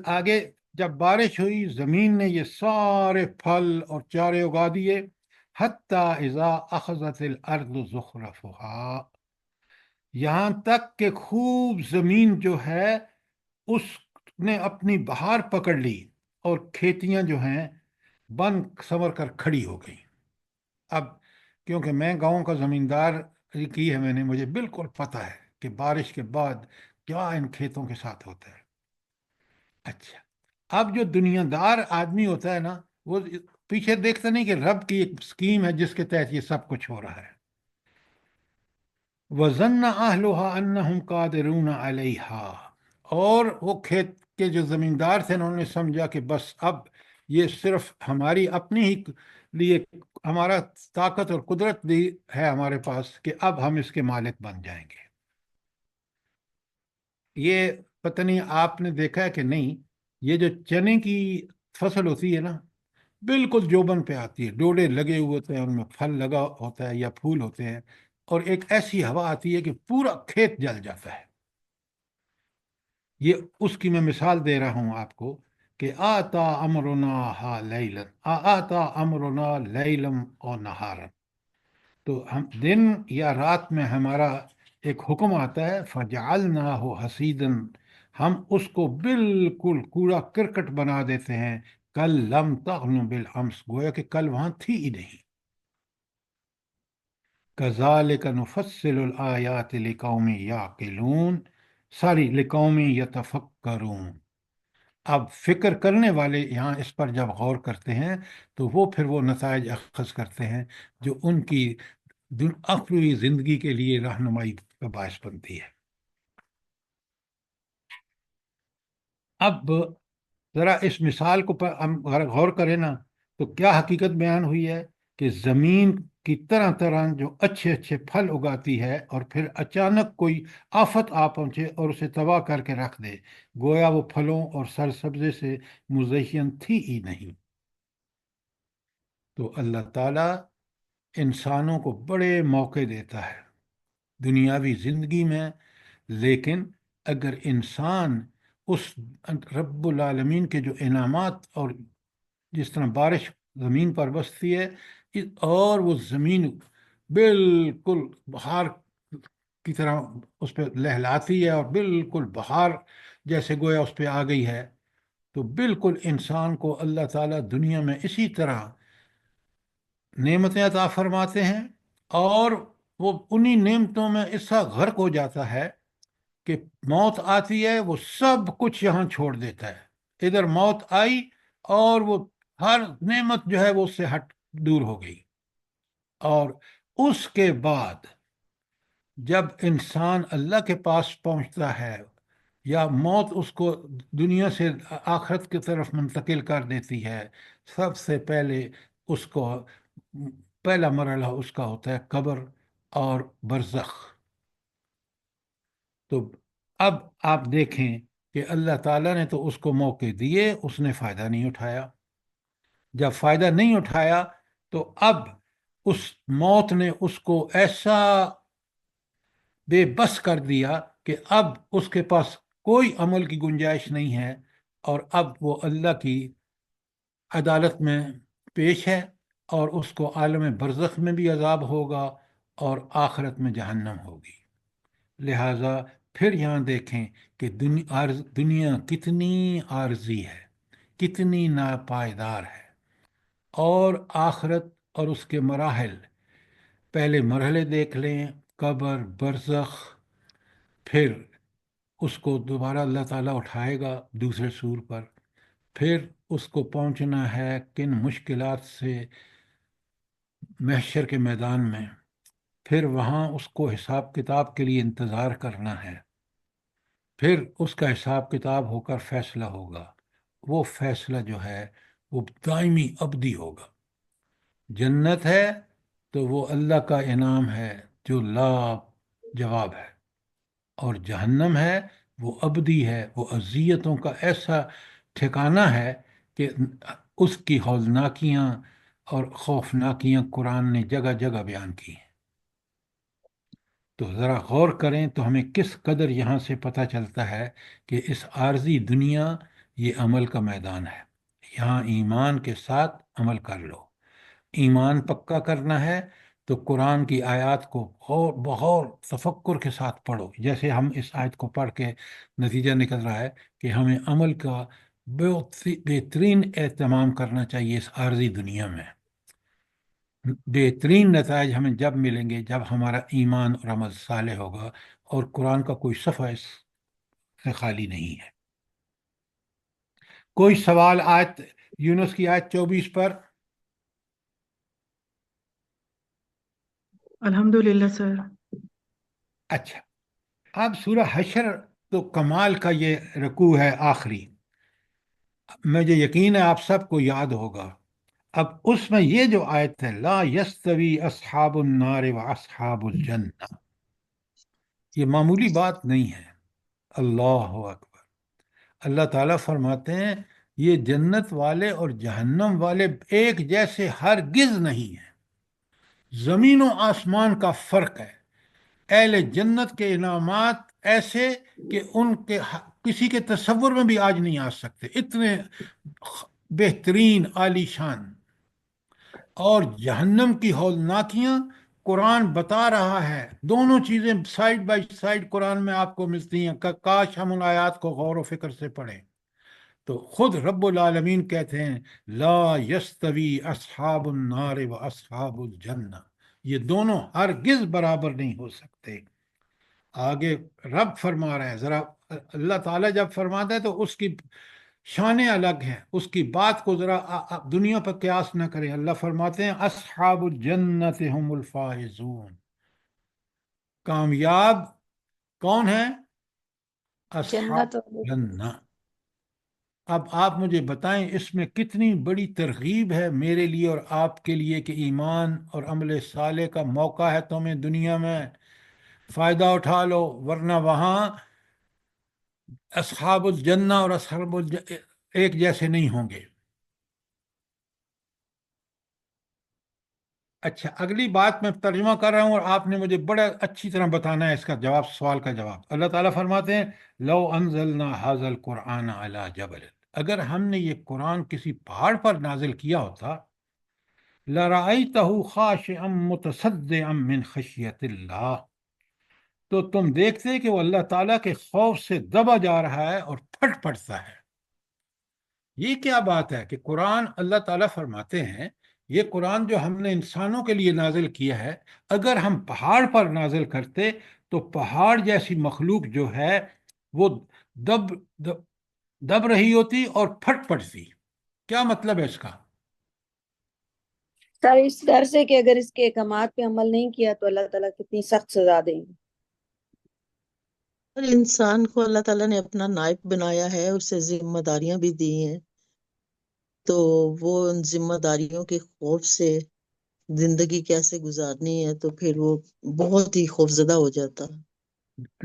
آگے جب بارش ہوئی، زمین نے یہ سارے پھل اور چارے اگا دیے، حتیٰ اذا اخذت الارض زخرفها، یہاں تک کہ خوب زمین جو ہے اس نے اپنی بہار پکڑ لی اور کھیتیاں جو ہیں بن سنور کر کھڑی ہو گئیں۔ اب کیونکہ میں گاؤں کا زمیندار کی ہے میں نے، مجھے بالکل پتہ ہے کہ بارش کے بعد کیا ان کھیتوں کے ساتھ ہوتا ہے۔ اچھا، اب جو دنیا دار آدمی ہوتا ہے نا، وہ پیچھے دیکھتا نہیں کہ رب کی ایک اسکیم ہے جس کے تحت یہ سب کچھ ہو رہا ہے۔ وَظَنَّ أَهْلُهَا أَنَّهُمْ قَادِرُونَ عَلَيْهَا، اور وہ کھیت کے جو زمیندار تھے انہوں نے سمجھا کہ بس اب یہ صرف ہماری اپنی ہی لیے ہمارا طاقت اور قدرت بھی ہے ہمارے پاس کہ اب ہم اس کے مالک بن جائیں گے۔ یہ پتہ نہیں آپ نے دیکھا ہے کہ نہیں، یہ جو چنے کی فصل ہوتی ہے نا، بالکل جوبن پہ آتی ہے، ڈوڑے لگے ہوئے ہوتے ہیں، ان میں پھل لگا ہوتا ہے یا پھول ہوتے ہیں، اور ایک ایسی ہوا آتی ہے کہ پورا کھیت جل جاتا ہے۔ یہ اس کی میں مثال دے رہا ہوں آپ کو کہ آتا امرنا ہا لیلن، آتا امرنا لیلم اور نہارن، تو ہم دن یا رات میں ہمارا ایک حکم آتا ہے، فجعلناہ حصیدن، ہم اس کو بالکل کوڑا کرکٹ بنا دیتے ہیں، کل لم تغن بالامس، گویا کہ کل وہاں تھی ہی نہیں۔ کذالک نفصل الآیات لقوم یعقلون، لقوم یتفکرون۔ اب فکر کرنے والے یہاں اس پر جب غور کرتے ہیں تو وہ پھر وہ نتائج اخذ کرتے ہیں جو ان کی اخروی زندگی کے لیے رہنمائی کا باعث بنتی ہے۔ اب ذرا اس مثال کو ہم غور کریں نا تو کیا حقیقت بیان ہوئی ہے کہ زمین کی طرح طرح جو اچھے اچھے پھل اگاتی ہے اور پھر اچانک کوئی آفت آ پہنچے اور اسے تباہ کر کے رکھ دے، گویا وہ پھلوں اور سرسبزے سے مزین تھی ہی نہیں۔ تو اللہ تعالیٰ انسانوں کو بڑے موقع دیتا ہے دنیاوی زندگی میں، لیکن اگر انسان اس رب العالمین کے جو انعامات، اور جس طرح بارش زمین پر برستی ہے اور وہ زمین بالکل بہار کی طرح اس پہ لہلاتی ہے اور بالکل بہار جیسے گویا اس پہ آ گئی ہے، تو بالکل انسان کو اللہ تعالیٰ دنیا میں اسی طرح نعمتیں عطا فرماتے ہیں، اور وہ انہی نعمتوں میں ایسا غرق ہو جاتا ہے کہ موت آتی ہے وہ سب کچھ یہاں چھوڑ دیتا ہے، ادھر موت آئی اور وہ ہر نعمت جو ہے وہ اس سے ہٹ دور ہو گئی، اور اس کے بعد جب انسان اللہ کے پاس پہنچتا ہے یا موت اس کو دنیا سے آخرت کی طرف منتقل کر دیتی ہے، سب سے پہلے اس کو پہلا مرحلہ اس کا ہوتا ہے قبر اور برزخ۔ تو اب آپ دیکھیں کہ اللہ تعالیٰ نے تو اس کو موقع دیے، اس نے فائدہ نہیں اٹھایا۔ جب فائدہ نہیں اٹھایا تو اب اس موت نے اس کو ایسا بے بس کر دیا کہ اب اس کے پاس کوئی عمل کی گنجائش نہیں ہے، اور اب وہ اللہ کی عدالت میں پیش ہے، اور اس کو عالم برزخ میں بھی عذاب ہوگا اور آخرت میں جہنم ہوگی۔ لہٰذا پھر یہاں دیکھیں کہ دنیا کتنی عارضی ہے، کتنی ناپائیدار ہے، اور آخرت اور اس کے مراحل، پہلے مرحلے دیکھ لیں، قبر، برزخ، پھر اس کو دوبارہ اللہ تعالیٰ اٹھائے گا دوسرے سور پر، پھر اس کو پہنچنا ہے کن مشکلات سے محشر کے میدان میں، پھر وہاں اس کو حساب کتاب کے لیے انتظار کرنا ہے، پھر اس کا حساب کتاب ہو کر فیصلہ ہوگا۔ وہ فیصلہ جو ہے وہ دائمی ابدی ہوگا۔ جنت ہے تو وہ اللہ کا انعام ہے جو لا جواب ہے، اور جہنم ہے وہ ابدی ہے، وہ اذیتوں کا ایسا ٹھکانہ ہے کہ اس کی ہولناکیاں اور خوفناکیاں قرآن نے جگہ جگہ بیان کی ہیں۔ تو ذرا غور کریں تو ہمیں کس قدر یہاں سے پتہ چلتا ہے کہ اس عارضی دنیا یہ عمل کا میدان ہے۔ یہاں ایمان کے ساتھ عمل کر لو۔ ایمان پکا کرنا ہے تو قرآن کی آیات کو بغور تفکر کے ساتھ پڑھو، جیسے ہم اس آیت کو پڑھ کے نتیجہ نکل رہا ہے کہ ہمیں عمل کا بہترین اہتمام کرنا چاہیے اس عارضی دنیا میں۔ بہترین نتائج ہمیں جب ملیں گے جب ہمارا ایمان اور عمل صالح ہوگا، اور قرآن کا کوئی صفحہ اس سے خالی نہیں ہے۔ کوئی سوال آیت یونس کی آیت 24 پر؟ الحمدللہ سر۔ اچھا، اب سورہ حشر تو کمال کا یہ رکوع ہے آخری، مجھے یقین ہے آپ سب کو یاد ہوگا۔ اب اس میں یہ جو آیت ہے لا یستوی اصحاب النار و اصحاب الجنہ، یہ معمولی بات نہیں ہے۔ اللہ اکبر۔ اللہ تعالیٰ فرماتے ہیں یہ جنت والے اور جہنم والے ایک جیسے ہرگز نہیں ہیں، زمین و آسمان کا فرق ہے۔ اہل جنت کے انعامات ایسے کہ ان کے کسی کے تصور میں بھی آج نہیں آ سکتے، اتنے بہترین عالی شان، اور جہنم کی ہولناکیاں قرآن بتا رہا ہے۔ دونوں چیزیں سائیڈ بائی سائیڈ قرآن میں آپ کو ملتی ہیں، کاش ہم ان آیات کو غور و فکر سے پڑھیں۔ تو خود رب العالمین کہتے ہیں لا یستوی اصحاب النار و اصحاب الجنہ، یہ دونوں ہرگز برابر نہیں ہو سکتے۔ آگے رب فرما رہے ہیں، ذرا اللہ تعالیٰ جب فرماتا ہے تو اس کی شانیں الگ ہیں، اس کی بات کو ذرا دنیا پر قیاس نہ کریں۔ اللہ فرماتے ہیں اصحاب الجنت هم الفائزون، کامیاب کون ہیں؟ اصحاب جنت والے۔ جنہ۔ اب آپ مجھے بتائیں اس میں کتنی بڑی ترغیب ہے میرے لیے اور آپ کے لیے کہ ایمان اور عمل صالح کا موقع ہے تمہیں دنیا میں، فائدہ اٹھا لو، ورنہ وہاں اصحاب الجنہ اور اصحاب ایک جیسے نہیں ہوں گے۔ اچھا، اگلی بات میں ترجمہ کر رہا ہوں اور آپ نے مجھے بڑا اچھی طرح بتانا ہے اس کا جواب، سوال کا جواب۔ اللہ تعالیٰ فرماتے ہیں لو انزلنا هذا القرآن على جبل، اگر ہم نے یہ قرآن کسی پہاڑ پر نازل کیا ہوتا، لرأيته خاشعا متصدعا من خشیت اللہ، تو تم دیکھتے کہ وہ اللہ تعالیٰ کے خوف سے دبا جا رہا ہے اور پھٹ پڑتا ہے۔ یہ کیا بات ہے کہ قرآن، اللہ تعالیٰ فرماتے ہیں یہ قرآن جو ہم نے انسانوں کے لیے نازل کیا ہے، اگر ہم پہاڑ پر نازل کرتے تو پہاڑ جیسی مخلوق جو ہے وہ دب دب, دب رہی ہوتی اور پھٹ پڑتی۔ کیا مطلب ہے اس کا؟ سر اس ڈر سے کہ اگر اس کے احکامات پہ عمل نہیں کیا تو اللہ تعالیٰ کتنی سخت سزا دیں گے۔ اور انسان کو اللہ تعالیٰ نے اپنا نائب بنایا ہے، اسے ذمہ داریاں بھی دی ہیں، تو وہ ان ذمہ داریوں کے خوف سے زندگی کیسے گزارنی ہے تو پھر وہ بہت ہی خوفزدہ ہو جاتا ہے۔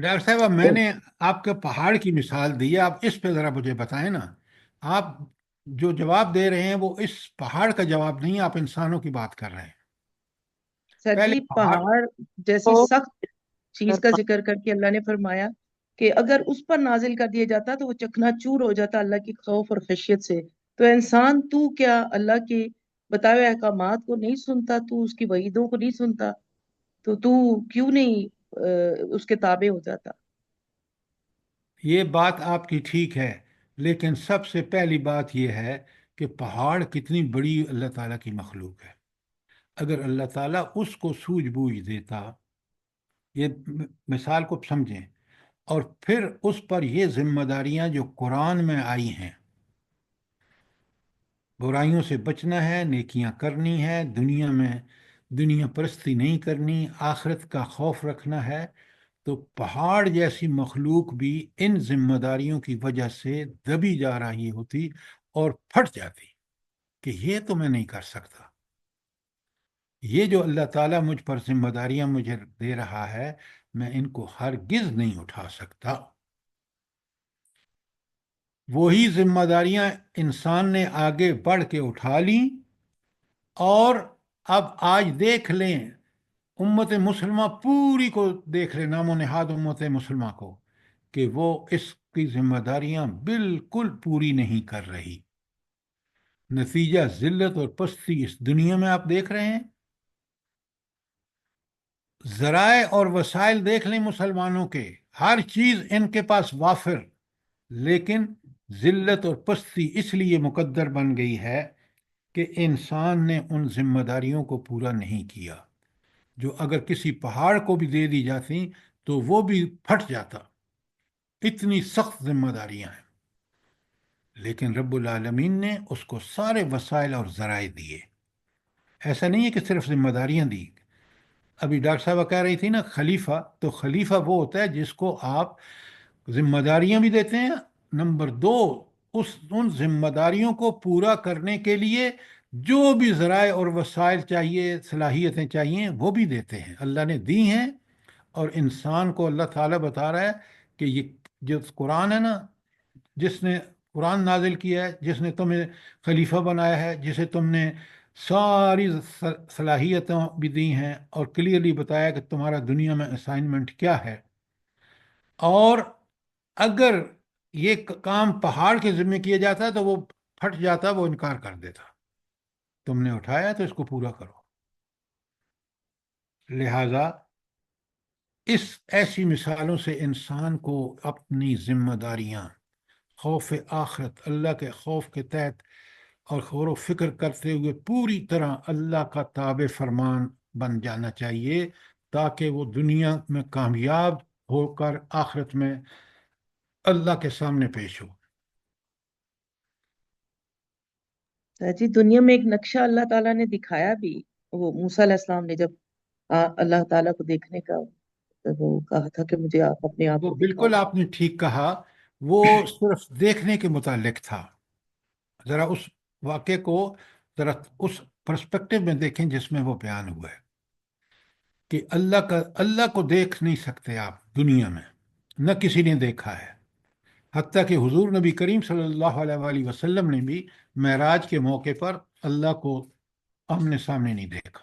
ڈاکٹر صاحب، میں نے آپ کے پہاڑ کی مثال دی ہے، آپ اس پہ ذرا مجھے بتائیں نا۔ آپ جو جواب دے رہے ہیں وہ اس پہاڑ کا جواب نہیں، آپ انسانوں کی بات کر رہے ہیں۔ سر پہلے جی پہاڑ، پہاڑ جیسی سخت چیز کا ذکر کر کے اللہ نے فرمایا کہ اگر اس پر نازل کر دیا جاتا تو وہ چکنا چور ہو جاتا اللہ کی خوف اور خشیت سے۔ تو انسان تو کیا اللہ کے بتائے ہوئے احکامات کو نہیں سنتا، تو اس کی وعیدوں کو نہیں سنتا، تو کیوں نہیں اس کے تابع ہو جاتا؟ یہ بات آپ کی ٹھیک ہے، لیکن سب سے پہلی بات یہ ہے کہ پہاڑ کتنی بڑی اللہ تعالیٰ کی مخلوق ہے۔ اگر اللہ تعالیٰ اس کو سوجھ بوجھ دیتا، یہ مثال کو سمجھیں، اور پھر اس پر یہ ذمہ داریاں جو قرآن میں آئی ہیں، برائیوں سے بچنا ہے، نیکیاں کرنی ہے، دنیا میں دنیا پرستی نہیں کرنی، آخرت کا خوف رکھنا ہے، تو پہاڑ جیسی مخلوق بھی ان ذمہ داریوں کی وجہ سے دبی جا رہی ہوتی اور پھٹ جاتی کہ یہ تو میں نہیں کر سکتا، یہ جو اللہ تعالیٰ مجھ پر ذمہ داریاں مجھے دے رہا ہے میں ان کو ہرگز نہیں اٹھا سکتا۔ وہی ذمہ داریاں انسان نے آگے بڑھ کے اٹھا لیں، اور اب آج دیکھ لیں امت مسلمہ پوری کو، دیکھ لیں نام و نہاد امت مسلمہ کو، کہ وہ اس کی ذمہ داریاں بالکل پوری نہیں کر رہی۔ نتیجہ ذلت اور پستی اس دنیا میں آپ دیکھ رہے ہیں۔ ذرائع اور وسائل دیکھ لیں مسلمانوں کے، ہر چیز ان کے پاس وافر، لیکن ذلت اور پستی اس لیے مقدر بن گئی ہے کہ انسان نے ان ذمہ داریوں کو پورا نہیں کیا، جو اگر کسی پہاڑ کو بھی دے دی جاتی تو وہ بھی پھٹ جاتا، اتنی سخت ذمہ داریاں ہیں۔ لیکن رب العالمین نے اس کو سارے وسائل اور ذرائع دیے۔ ایسا نہیں ہے کہ صرف ذمہ داریاں دی۔ ابھی ڈاکٹر صاحبہ کہہ رہی تھی نا خلیفہ، تو خلیفہ وہ ہوتا ہے جس کو آپ ذمہ داریاں بھی دیتے ہیں، نمبر دو ان ذمہ داریوں کو پورا کرنے کے لیے جو بھی ذرائع اور وسائل چاہیے، صلاحیتیں چاہیے، وہ بھی دیتے ہیں، اللہ نے دی ہیں۔ اور انسان کو اللہ تعالیٰ بتا رہا ہے کہ یہ جو قرآن ہے نا، جس نے قرآن نازل کیا ہے، جس نے تمہیں خلیفہ بنایا ہے، جسے تم نے ساری صلاحیتیں بھی دی ہیں اور کلیئرلی بتایا کہ تمہارا دنیا میں اسائنمنٹ کیا ہے، اور اگر یہ کام پہاڑ کے ذمہ کیا جاتا تو وہ پھٹ جاتا، وہ انکار کر دیتا۔ تم نے اٹھایا تو اس کو پورا کرو۔ لہذا اس ایسی مثالوں سے انسان کو اپنی ذمہ داریاں خوف آخرت، اللہ کے خوف کے تحت اور غور و فکر کرتے ہوئے پوری طرح اللہ کا تابع فرمان بن جانا چاہیے، تاکہ وہ دنیا میں کامیاب ہو کر آخرت میں اللہ کے سامنے پیش ہو۔ جی دنیا میں ایک نقشہ اللہ تعالیٰ نے دکھایا بھی، وہ موسیٰ علیہ السلام نے جب اللہ تعالیٰ کو دیکھنے کا وہ کہا تھا کہ مجھے آپ اپنے آپ وہ کو دکھاؤ۔ بالکل آپ نے ٹھیک کہا، وہ صرف دیکھنے کے متعلق تھا۔ ذرا اس واقعے کو ذرا اس پرسپیکٹو میں دیکھیں جس میں وہ بیان ہوا ہے کہ اللہ کو دیکھ نہیں سکتے آپ دنیا میں، نہ کسی نے دیکھا ہے، حتیٰ کہ حضور نبی کریم صلی اللہ علیہ وآلہ وسلم نے بھی معراج کے موقع پر اللہ کو آمنے سامنے نہیں دیکھا۔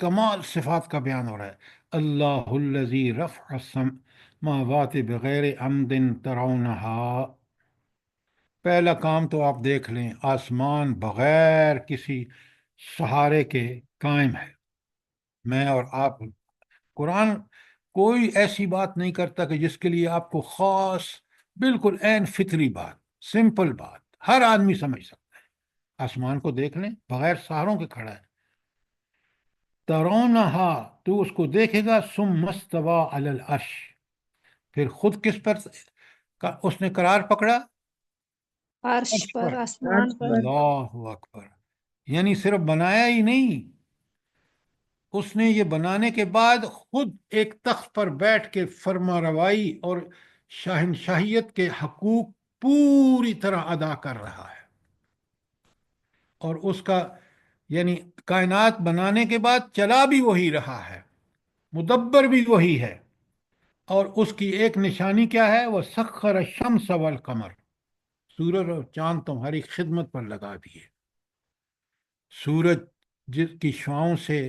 کمال صفات کا بیان ہو رہا ہے۔ اللہ الذی رفع السماوات بغیر عمد ترونہا، پہلا کام تو آپ دیکھ لیں، آسمان بغیر کسی سہارے کے قائم ہے۔ میں اور آپ، قرآن کوئی ایسی بات نہیں کرتا کہ جس کے لیے آپ کو خاص، بالکل عین فطری بات، سمپل بات، ہر آدمی سمجھ سکتا ہے۔ آسمان کو دیکھ لیں، بغیر سہاروں کے کھڑا ہے۔ ترونہا، تو اس کو دیکھے گا، ثم استوی علی العرش، پھر خود کس پر اس نے قرار پکڑا؟ عرش عرش پر، پر۔ آسمان پر۔ اللہ اکبر، یعنی صرف بنایا ہی نہیں، اس نے یہ بنانے کے بعد خود ایک تخت پر بیٹھ کے فرما روائی اور شہنشاہیت کے حقوق پوری طرح ادا کر رہا ہے۔ اور اس کا یعنی کائنات بنانے کے بعد چلا بھی وہی رہا ہے، مدبر بھی وہی ہے۔ اور اس کی ایک نشانی کیا ہے؟ وہ سخر الشمس والقمر، سورج اور چاند تمہاری خدمت پر لگا دیے۔ سورج جس کی شعاؤں سے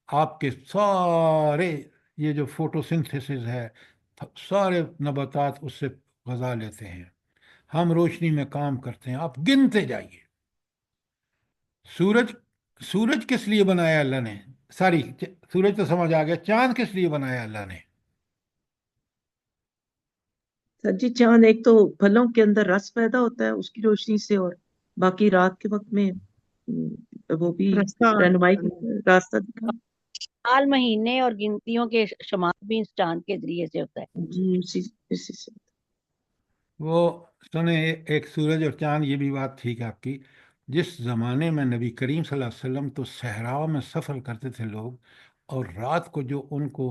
آپ کے سارے یہ جو فوٹوسنتھسس ہے، سارے نباتات اس سے غذا لیتے ہیں، ہم روشنی میں کام کرتے ہیں، آپ گنتے جائیے۔ سورج سورج کس لیے بنایا اللہ نے؟ ساری سورج تو سمجھ آ گیا، چاند کس لیے بنایا اللہ نے؟ سر جی چاند ایک تو پھلوں کے اندر رس پیدا ہوتا ہے اس کی روشنی سے، اور باقی رات کے وقت میں وہ بھی رستہ رہنمائی راستہ دکھا۔ سال، مہینے اور گنتیوں کے شمار بھی اس چاند کے ذریعے سے ہوتا ہے۔ جی اسی سے۔ وہ سنیں، ایک سورج اور چاند، یہ بھی بات ٹھیک ہے آپ کی۔ جس زمانے میں نبی کریم صلی اللہ علیہ وسلم تو صحرا میں سفر کرتے تھے لوگ، اور رات کو جو ان کو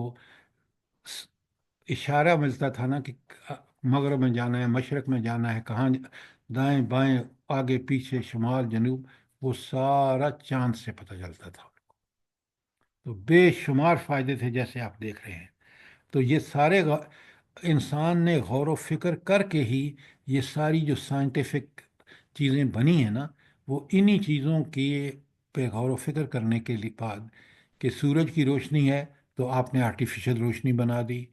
اشارہ ملتا تھا نا کہ مغرب میں جانا ہے، مشرق میں جانا ہے، کہاں دائیں بائیں، آگے پیچھے، شمال جنوب، وہ سارا چاند سے پتہ چلتا تھا۔ تو بے شمار فائدے تھے جیسے آپ دیکھ رہے ہیں۔ تو یہ سارے انسان نے غور و فکر کر کے ہی یہ ساری جو سائنٹیفک چیزیں بنی ہیں نا، وہ انہی چیزوں کی پہ غور و فکر کرنے کے لیے بعد کہ سورج کی روشنی ہے تو آپ نے آرٹیفیشل روشنی بنا دی،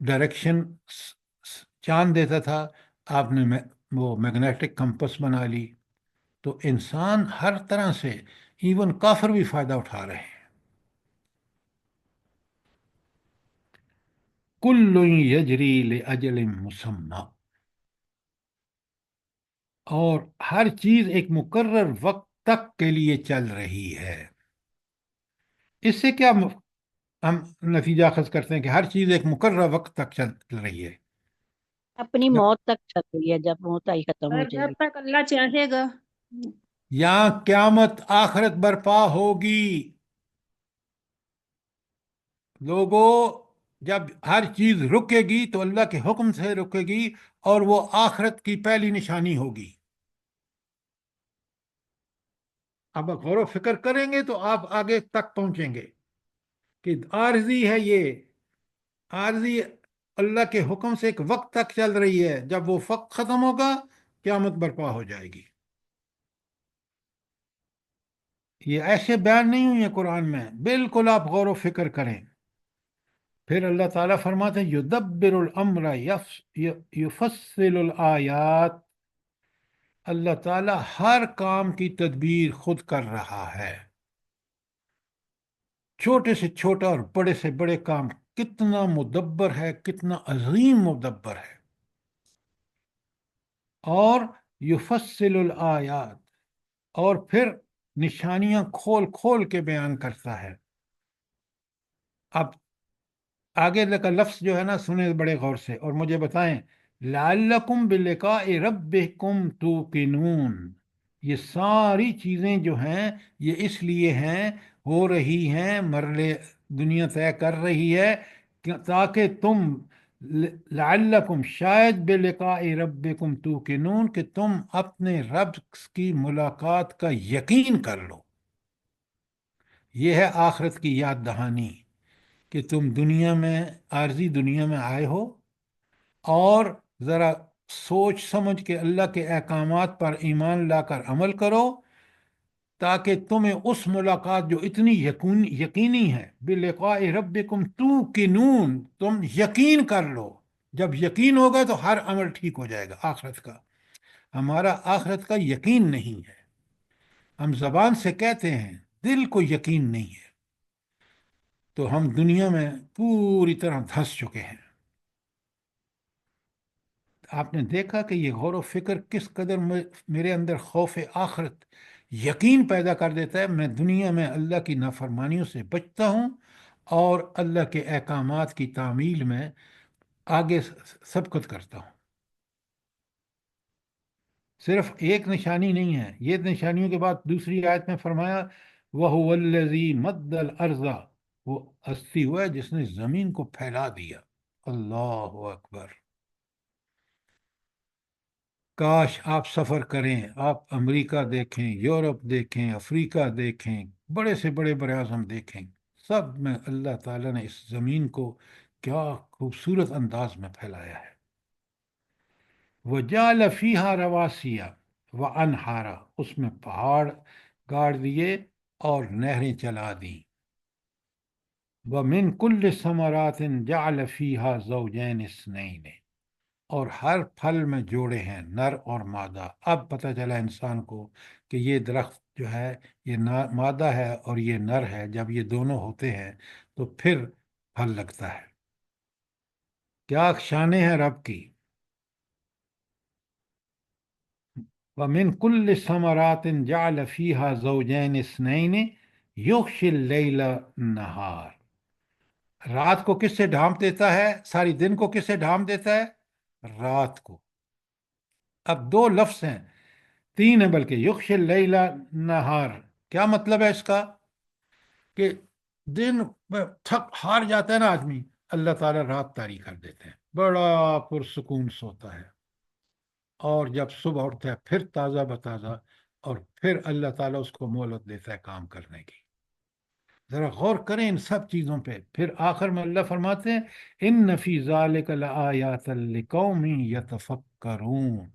ڈائریکشن چاند دیتا تھا، آپ نے وہ میگنیٹک کمپس بنا لی۔ تو انسان ہر طرح سے، ایون کافر بھی فائدہ اٹھا رہے ہیں۔ کل یجری لاجل مسمى، اور ہر چیز ایک مقرر وقت تک کے لیے چل رہی ہے۔ اس سے کیا ہم نتیجہ اخذ کرتے ہیں کہ ہر چیز ایک مقررہ وقت تک چل رہی ہے۔ اپنی جب موت تک چل رہی ہے، جب موت آئی ختم ہو اور جائے جب گی۔ تک اللہ چاہے گا۔ یہاں قیامت آخرت برپا ہوگی لوگوں، جب ہر چیز رکے گی تو اللہ کے حکم سے رکے گی، اور وہ آخرت کی پہلی نشانی ہوگی۔ اب غور و فکر کریں گے تو آپ آگے تک پہنچیں گے کہ عارضی ہے، یہ عارضی اللہ کے حکم سے ایک وقت تک چل رہی ہے، جب وہ وقت ختم ہوگا قیامت برپا ہو جائے گی۔ یہ ایسے بیان نہیں ہوئی ہے قرآن میں، بالکل آپ غور و فکر کریں۔ پھر اللہ تعالیٰ فرماتے ہیں یدبر الامر یفصل الآیات، اللہ تعالیٰ ہر کام کی تدبیر خود کر رہا ہے، چھوٹے سے چھوٹا اور بڑے سے بڑے کام، کتنا مدبر ہے، کتنا عظیم مدبر ہے۔ اور یفصل الآیات، اور پھر نشانیاں کھول کھول کے بیان کرتا ہے۔ اب آگے کا لفظ جو ہے نا، سنیں بڑے غور سے اور مجھے بتائیں، لعلکم بلقاء ربکم توقنون، یہ ساری چیزیں جو ہیں یہ اس لیے ہیں، ہو رہی ہیں، مرلے دنیا طے کر رہی ہے تاکہ تم، لعلکم شاید، بلقاء ربکم توقنون، کہ تم اپنے رب کی ملاقات کا یقین کر لو۔ یہ ہے آخرت کی یاد دہانی کہ تم دنیا میں، عارضی دنیا میں آئے ہو، اور ذرا سوچ سمجھ کے اللہ کے احکامات پر ایمان لا کر عمل کرو، تاکہ تمہیں اس ملاقات جو اتنی یقینی ہے، بلقاء ربکم توقنون، تم یقین کر لو. جب یقین ہوگا تو ہر عمل ٹھیک ہو جائے گا آخرت کا. ہمارا آخرت کا یقین نہیں ہے، ہم زبان سے کہتے ہیں، دل کو یقین نہیں ہے، تو ہم دنیا میں پوری طرح دھنس چکے ہیں. آپ نے دیکھا کہ یہ غور و فکر کس قدر میرے اندر خوف آخرت، یقین پیدا کر دیتا ہے. میں دنیا میں اللہ کی نافرمانیوں سے بچتا ہوں اور اللہ کے احکامات کی تعمیل میں آگے سبقت کرتا ہوں. صرف ایک نشانی نہیں ہے، یہ نشانیوں کے بعد دوسری آیت میں فرمایا وَهُوَ الَّذِي مَدَّ الْأَرْضَ، وہ ہستی ہوا ہے جس نے زمین کو پھیلا دیا. اللہ اکبر. کاش آپ سفر کریں، آپ امریکہ دیکھیں، یورپ دیکھیں، افریقہ دیکھیں، بڑے سے بڑے براعظم دیکھیں، سب میں اللہ تعالیٰ نے اس زمین کو کیا خوبصورت انداز میں پھیلایا ہے. وَجَعَلَ فِيهَا رَوَاسِيَ وَأَنْهَارًا، اس میں پہاڑ گاڑ دیے اور نہریں چلا دیں. وَمِن كُلِّ ثَمَرَاتٍ جَعَلَ فِيهَا زَوْجَيْنِ اثْنَيْنِ، اور ہر پھل میں جوڑے ہیں نر اور مادہ. اب پتہ چلا انسان کو کہ یہ درخت جو ہے یہ مادہ ہے اور یہ نر ہے. جب یہ دونوں ہوتے ہیں تو پھر پھل لگتا ہے. کیا شانیں ہیں رب کی. وَمِن كُلِّ ثَمَرَاتٍ جَعَلَ فِيهَا زَوْجَيْنِ اثْنَيْنِ يُغْشِي اللَّيْلَ النَّهَارَ، رات کو کس سے ڈھانپ دیتا ہے، ساری دن کو کس سے ڈھانپ دیتا ہے، رات کو. اب دو لفظ ہیں، تین ہیں بلکہ. یغشی اللیل نہار، کیا مطلب ہے اس کا؟ کہ دن میں تھک ہار جاتا ہے نا آدمی، اللہ تعالیٰ رات طاری کر دیتے ہیں، بڑا پرسکون سوتا ہے، اور جب صبح اٹھتا ہے پھر تازہ بتازہ، اور پھر اللہ تعالیٰ اس کو مہلت دیتا ہے کام کرنے کی. ذرا غور کریں ان سب چیزوں پہ. پھر آخر میں اللہ فرماتے ہیں ان فی ذالک لآیات لقوم یتفکرون،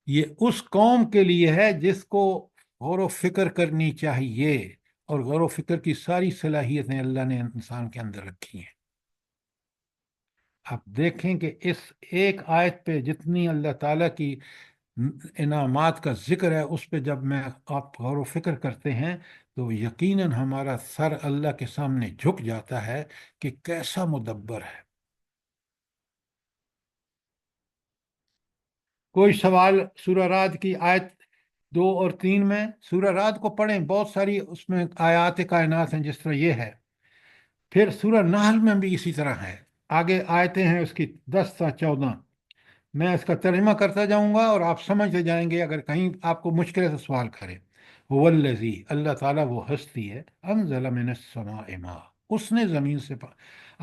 یہ اس قوم کے لیے ہے جس کو غور و فکر کرنی چاہیے، اور غور و فکر کی ساری صلاحیتیں اللہ نے انسان کے اندر رکھی ہیں. آپ دیکھیں کہ اس ایک آیت پہ جتنی اللہ تعالیٰ کی انعامات کا ذکر ہے، اس پہ جب میں آپ غور و فکر کرتے ہیں تو یقیناً ہمارا سر اللہ کے سامنے جھک جاتا ہے کہ کیسا مدبر ہے. کوئی سوال سورہ رعد کی آیت 2 اور 3 میں؟ سورہ رعد کو پڑھیں، بہت ساری اس میں آیات کائنات ہیں جس طرح یہ ہے. پھر سورہ نحل میں بھی اسی طرح ہے، آگے آیتیں ہیں اس کی 10 تا 14. میں اس کا ترجمہ کرتا جاؤں گا اور آپ سمجھتے جائیں گے، اگر کہیں آپ کو مشکل ہے تو سوال کریں. هو الذی، اللہ تعالیٰ وہ ہستی ہے، انزل من السماء ماء، اس نے زمین سے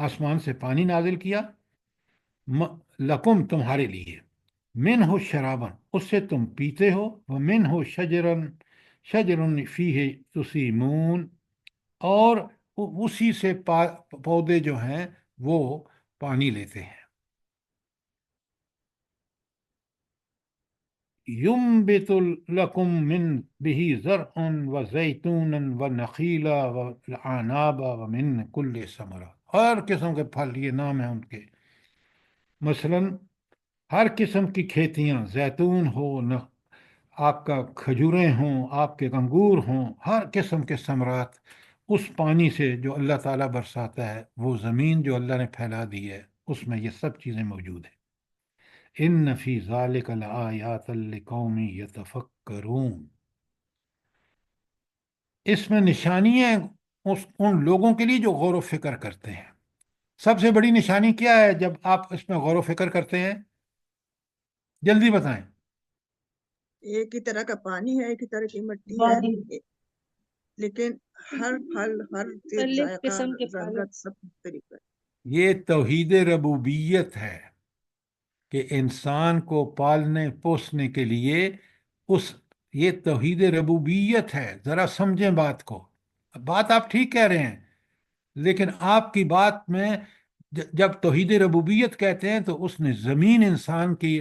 آسمان سے پانی نازل کیا، لکم تمہارے لیے، منہ شرابن، اس سے تم پیتے ہو، ومنہ شجرن شجرن فیہ تسیمون، اور اسی سے پودے جو ہیں وہ پانی لیتے ہیں. ينبت لكم من به زرع وزيتون ونخيل وعناب ومن كل ثمرة، ہر قسم کے پھل، یہ نام ہے ان کے. مثلا ہر قسم کی کھیتیاں، زیتون ہو، آپ کا کھجوریں ہوں، آپ کے انگور ہوں، ہر قسم کے ثمرات اس پانی سے جو اللہ تعالیٰ برساتا ہے، وہ زمین جو اللہ نے پھیلا دی ہے اس میں یہ سب چیزیں موجود ہیں. ان فی ذالک لآیات لقوم یتفکرون، اس میں نشانی ہے ان لوگوں کے لیے جو غور و فکر کرتے ہیں. سب سے بڑی نشانی کیا ہے جب آپ اس میں غور و فکر کرتے ہیں؟ جلدی بتائیں. ایک ہی طرح کا پانی ہے، ایک ہی طرح کی مٹی ہے، لیکن ہر پھل، ہر مختلف ذائقہ، قسم کے پھل. رنگت سب مختلف ہے. یہ توحید ربوبیت ہے کہ انسان کو پالنے پوسنے کے لیے یہ توحید ربوبیت ہے. ذرا سمجھیں بات کو. بات آپ ٹھیک کہہ رہے ہیں، لیکن آپ کی بات میں جب توحید ربوبیت کہتے ہیں تو اس نے زمین انسان کی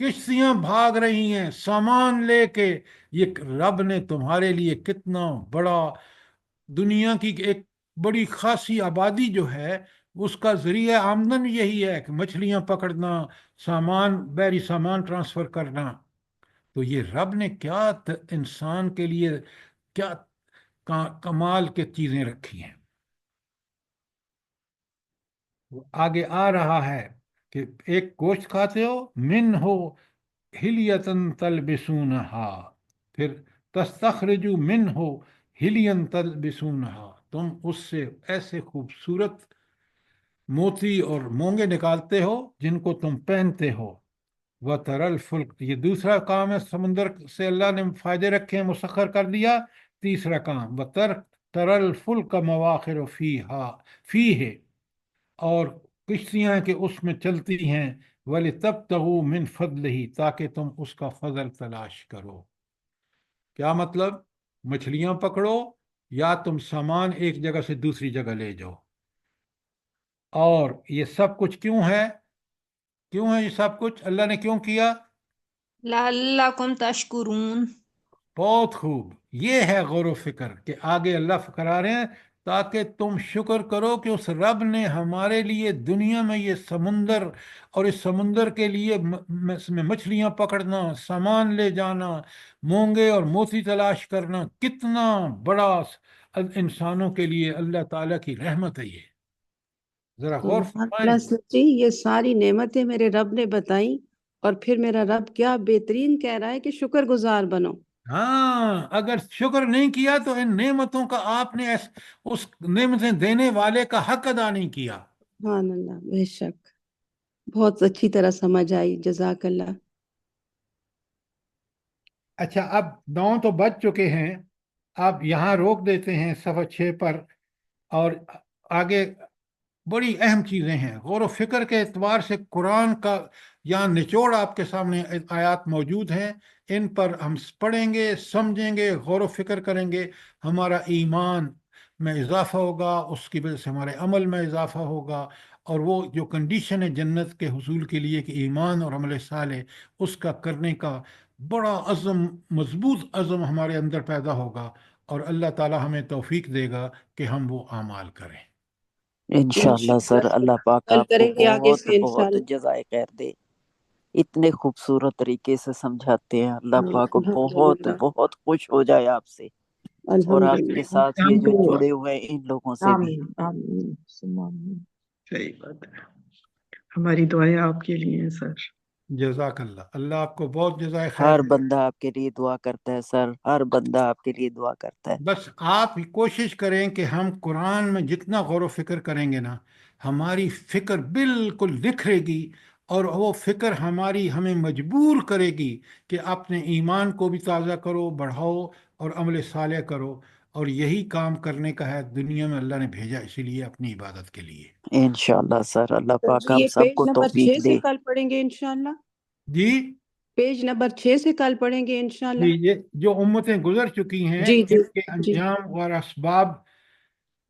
کشتیاں بھاگ رہی ہیں سامان لے کے. یہ رب نے تمہارے لیے کتنا بڑا، دنیا کی ایک بڑی خاصی آبادی جو ہے اس کا ذریعہ آمدن یہی ہے کہ مچھلیاں پکڑنا، سامان، بحری سامان ٹرانسفر کرنا. تو یہ رب نے کیا انسان کے لیے کیا کمال کے چیزیں رکھی ہیں. وہ آگے آ رہا ہے کہ ایک گوشت کھاتے ہو، من ہو ہلیتن تلبسونہا، پھر تستخرجو من ہو ہلین تلبسونہا، تم اس سے ایسے خوبصورت موتی اور مونگے نکالتے ہو جن کو تم پہنتے ہو. وَتَرَى الْفُلْكَ، یہ دوسرا کام ہے، سمندر سے اللہ نے فائدے رکھے ہیں، مسخر کر دیا. تیسرا کام وَتَرَى الْفُلْكَ مَوَاخِرُ فِيهِ، اور کشتیاں کہ اس میں چلتی ہیں، وَلِتَبْتَغُوا مِنْ فَضْلِهِ، تاکہ تم اس کا فضل تلاش کرو. کیا مطلب؟ مچھلیاں پکڑو یا تم سامان ایک جگہ سے دوسری جگہ لے جاؤ. اور یہ سب کچھ کیوں ہے؟ کیوں ہے یہ سب کچھ؟ اللہ نے کیوں کیا؟ لعلکم تشکرون. بہت خوب. یہ ہے غور و فکر کہ آگے اللہ کرا رہے ہیں تاکہ تم شکر کرو کہ اس رب نے ہمارے لیے دنیا میں یہ سمندر، اور اس سمندر کے لیے میں مچھلیاں پکڑنا، سامان لے جانا، مونگے اور موتی تلاش کرنا، کتنا بڑا انسانوں کے لیے اللہ تعالیٰ کی رحمت ہے. یہ ذرا غور سبحان فرمائیں. اللہ، سچی یہ ساری نعمتیں میرے رب نے بتائیں، اور پھر میرا رب کیا بہترین کہہ رہا ہے کہ شکر گزار بنو. ہاں، اگر شکر نہیں کیا تو ان نعمتوں کا آپ نے اس نعمتیں دینے والے کا حق ادا نہیں کیا. سبحان اللہ، بے شک بہت اچھی طرح سمجھ آئی، جزاک اللہ. اچھا، اب 9 تو بج چکے ہیں، اب یہاں روک دیتے ہیں صفحہ 6 پر، اور آگے بڑی اہم چیزیں ہیں. غور و فکر کے اعتبار سے قرآن کا یہاں نچوڑ آپ کے سامنے آیات موجود ہیں، ان پر ہم پڑھیں گے، سمجھیں گے، غور و فکر کریں گے. ہمارا ایمان میں اضافہ ہوگا، اس کی وجہ سے ہمارے عمل میں اضافہ ہوگا، اور وہ جو کنڈیشن ہے جنت کے حصول کے لیے کہ ایمان اور عمل صالح، اس کا کرنے کا بڑا عزم، مضبوط عزم ہمارے اندر پیدا ہوگا، اور اللہ تعالی ہمیں توفیق دے گا کہ ہم وہ اعمال کریں. انشاءاللہ سر، انشاءاللہ اللہ پاک کل آپ کو کریں گے آگے بہت سے بہت انشاءاللہ. جزائے خیر دے. اتنے خوبصورت طریقے سے سمجھاتے ہیں، اللہ پاک بہت الحمدللہ، بہت خوش ہو جائے آپ سے، اور آپ کے الحمدللہ. ساتھ یہ جو جڑے ہوئے ہیں ان لوگوں سے بھی. آمین آمین ثم آمین. صحیح بات ہے، ہماری دعائیں آپ کے لیے ہیں سر. جزاک اللہ. اللہ آپ کو بہت جزائے خیر ہر دے. بندہ آپ کے لیے دعا کرتا ہے سر، ہر بندہ آپ کے لیے دعا کرتا ہے. بس آپ کوشش کریں کہ ہم قرآن میں جتنا غور و فکر کریں گے نا، ہماری فکر بالکل نکھرے گی، اور وہ فکر ہمیں مجبور کرے گی کہ اپنے ایمان کو بھی تازہ کرو، بڑھاؤ، اور عمل صالح کرو. اور یہی کام کرنے کا ہے، دنیا میں اللہ نے بھیجا اسی لیے، اپنی عبادت کے لیے. انشاءاللہ سر، اللہ پاک جی ہم یہ سب پیج کو نمبر 6 توفیق سے دے. کل پڑھیں گے انشاءاللہ. جی پیج نمبر 6 سے کل پڑھیں گے انشاءاللہ. یہ جو امتیں گزر چکی ہیں جی جی ان کے جی انجام اور اسباب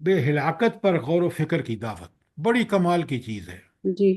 بے ہلاکت پر غور و فکر کی دعوت بڑی کمال کی چیز ہے. جی.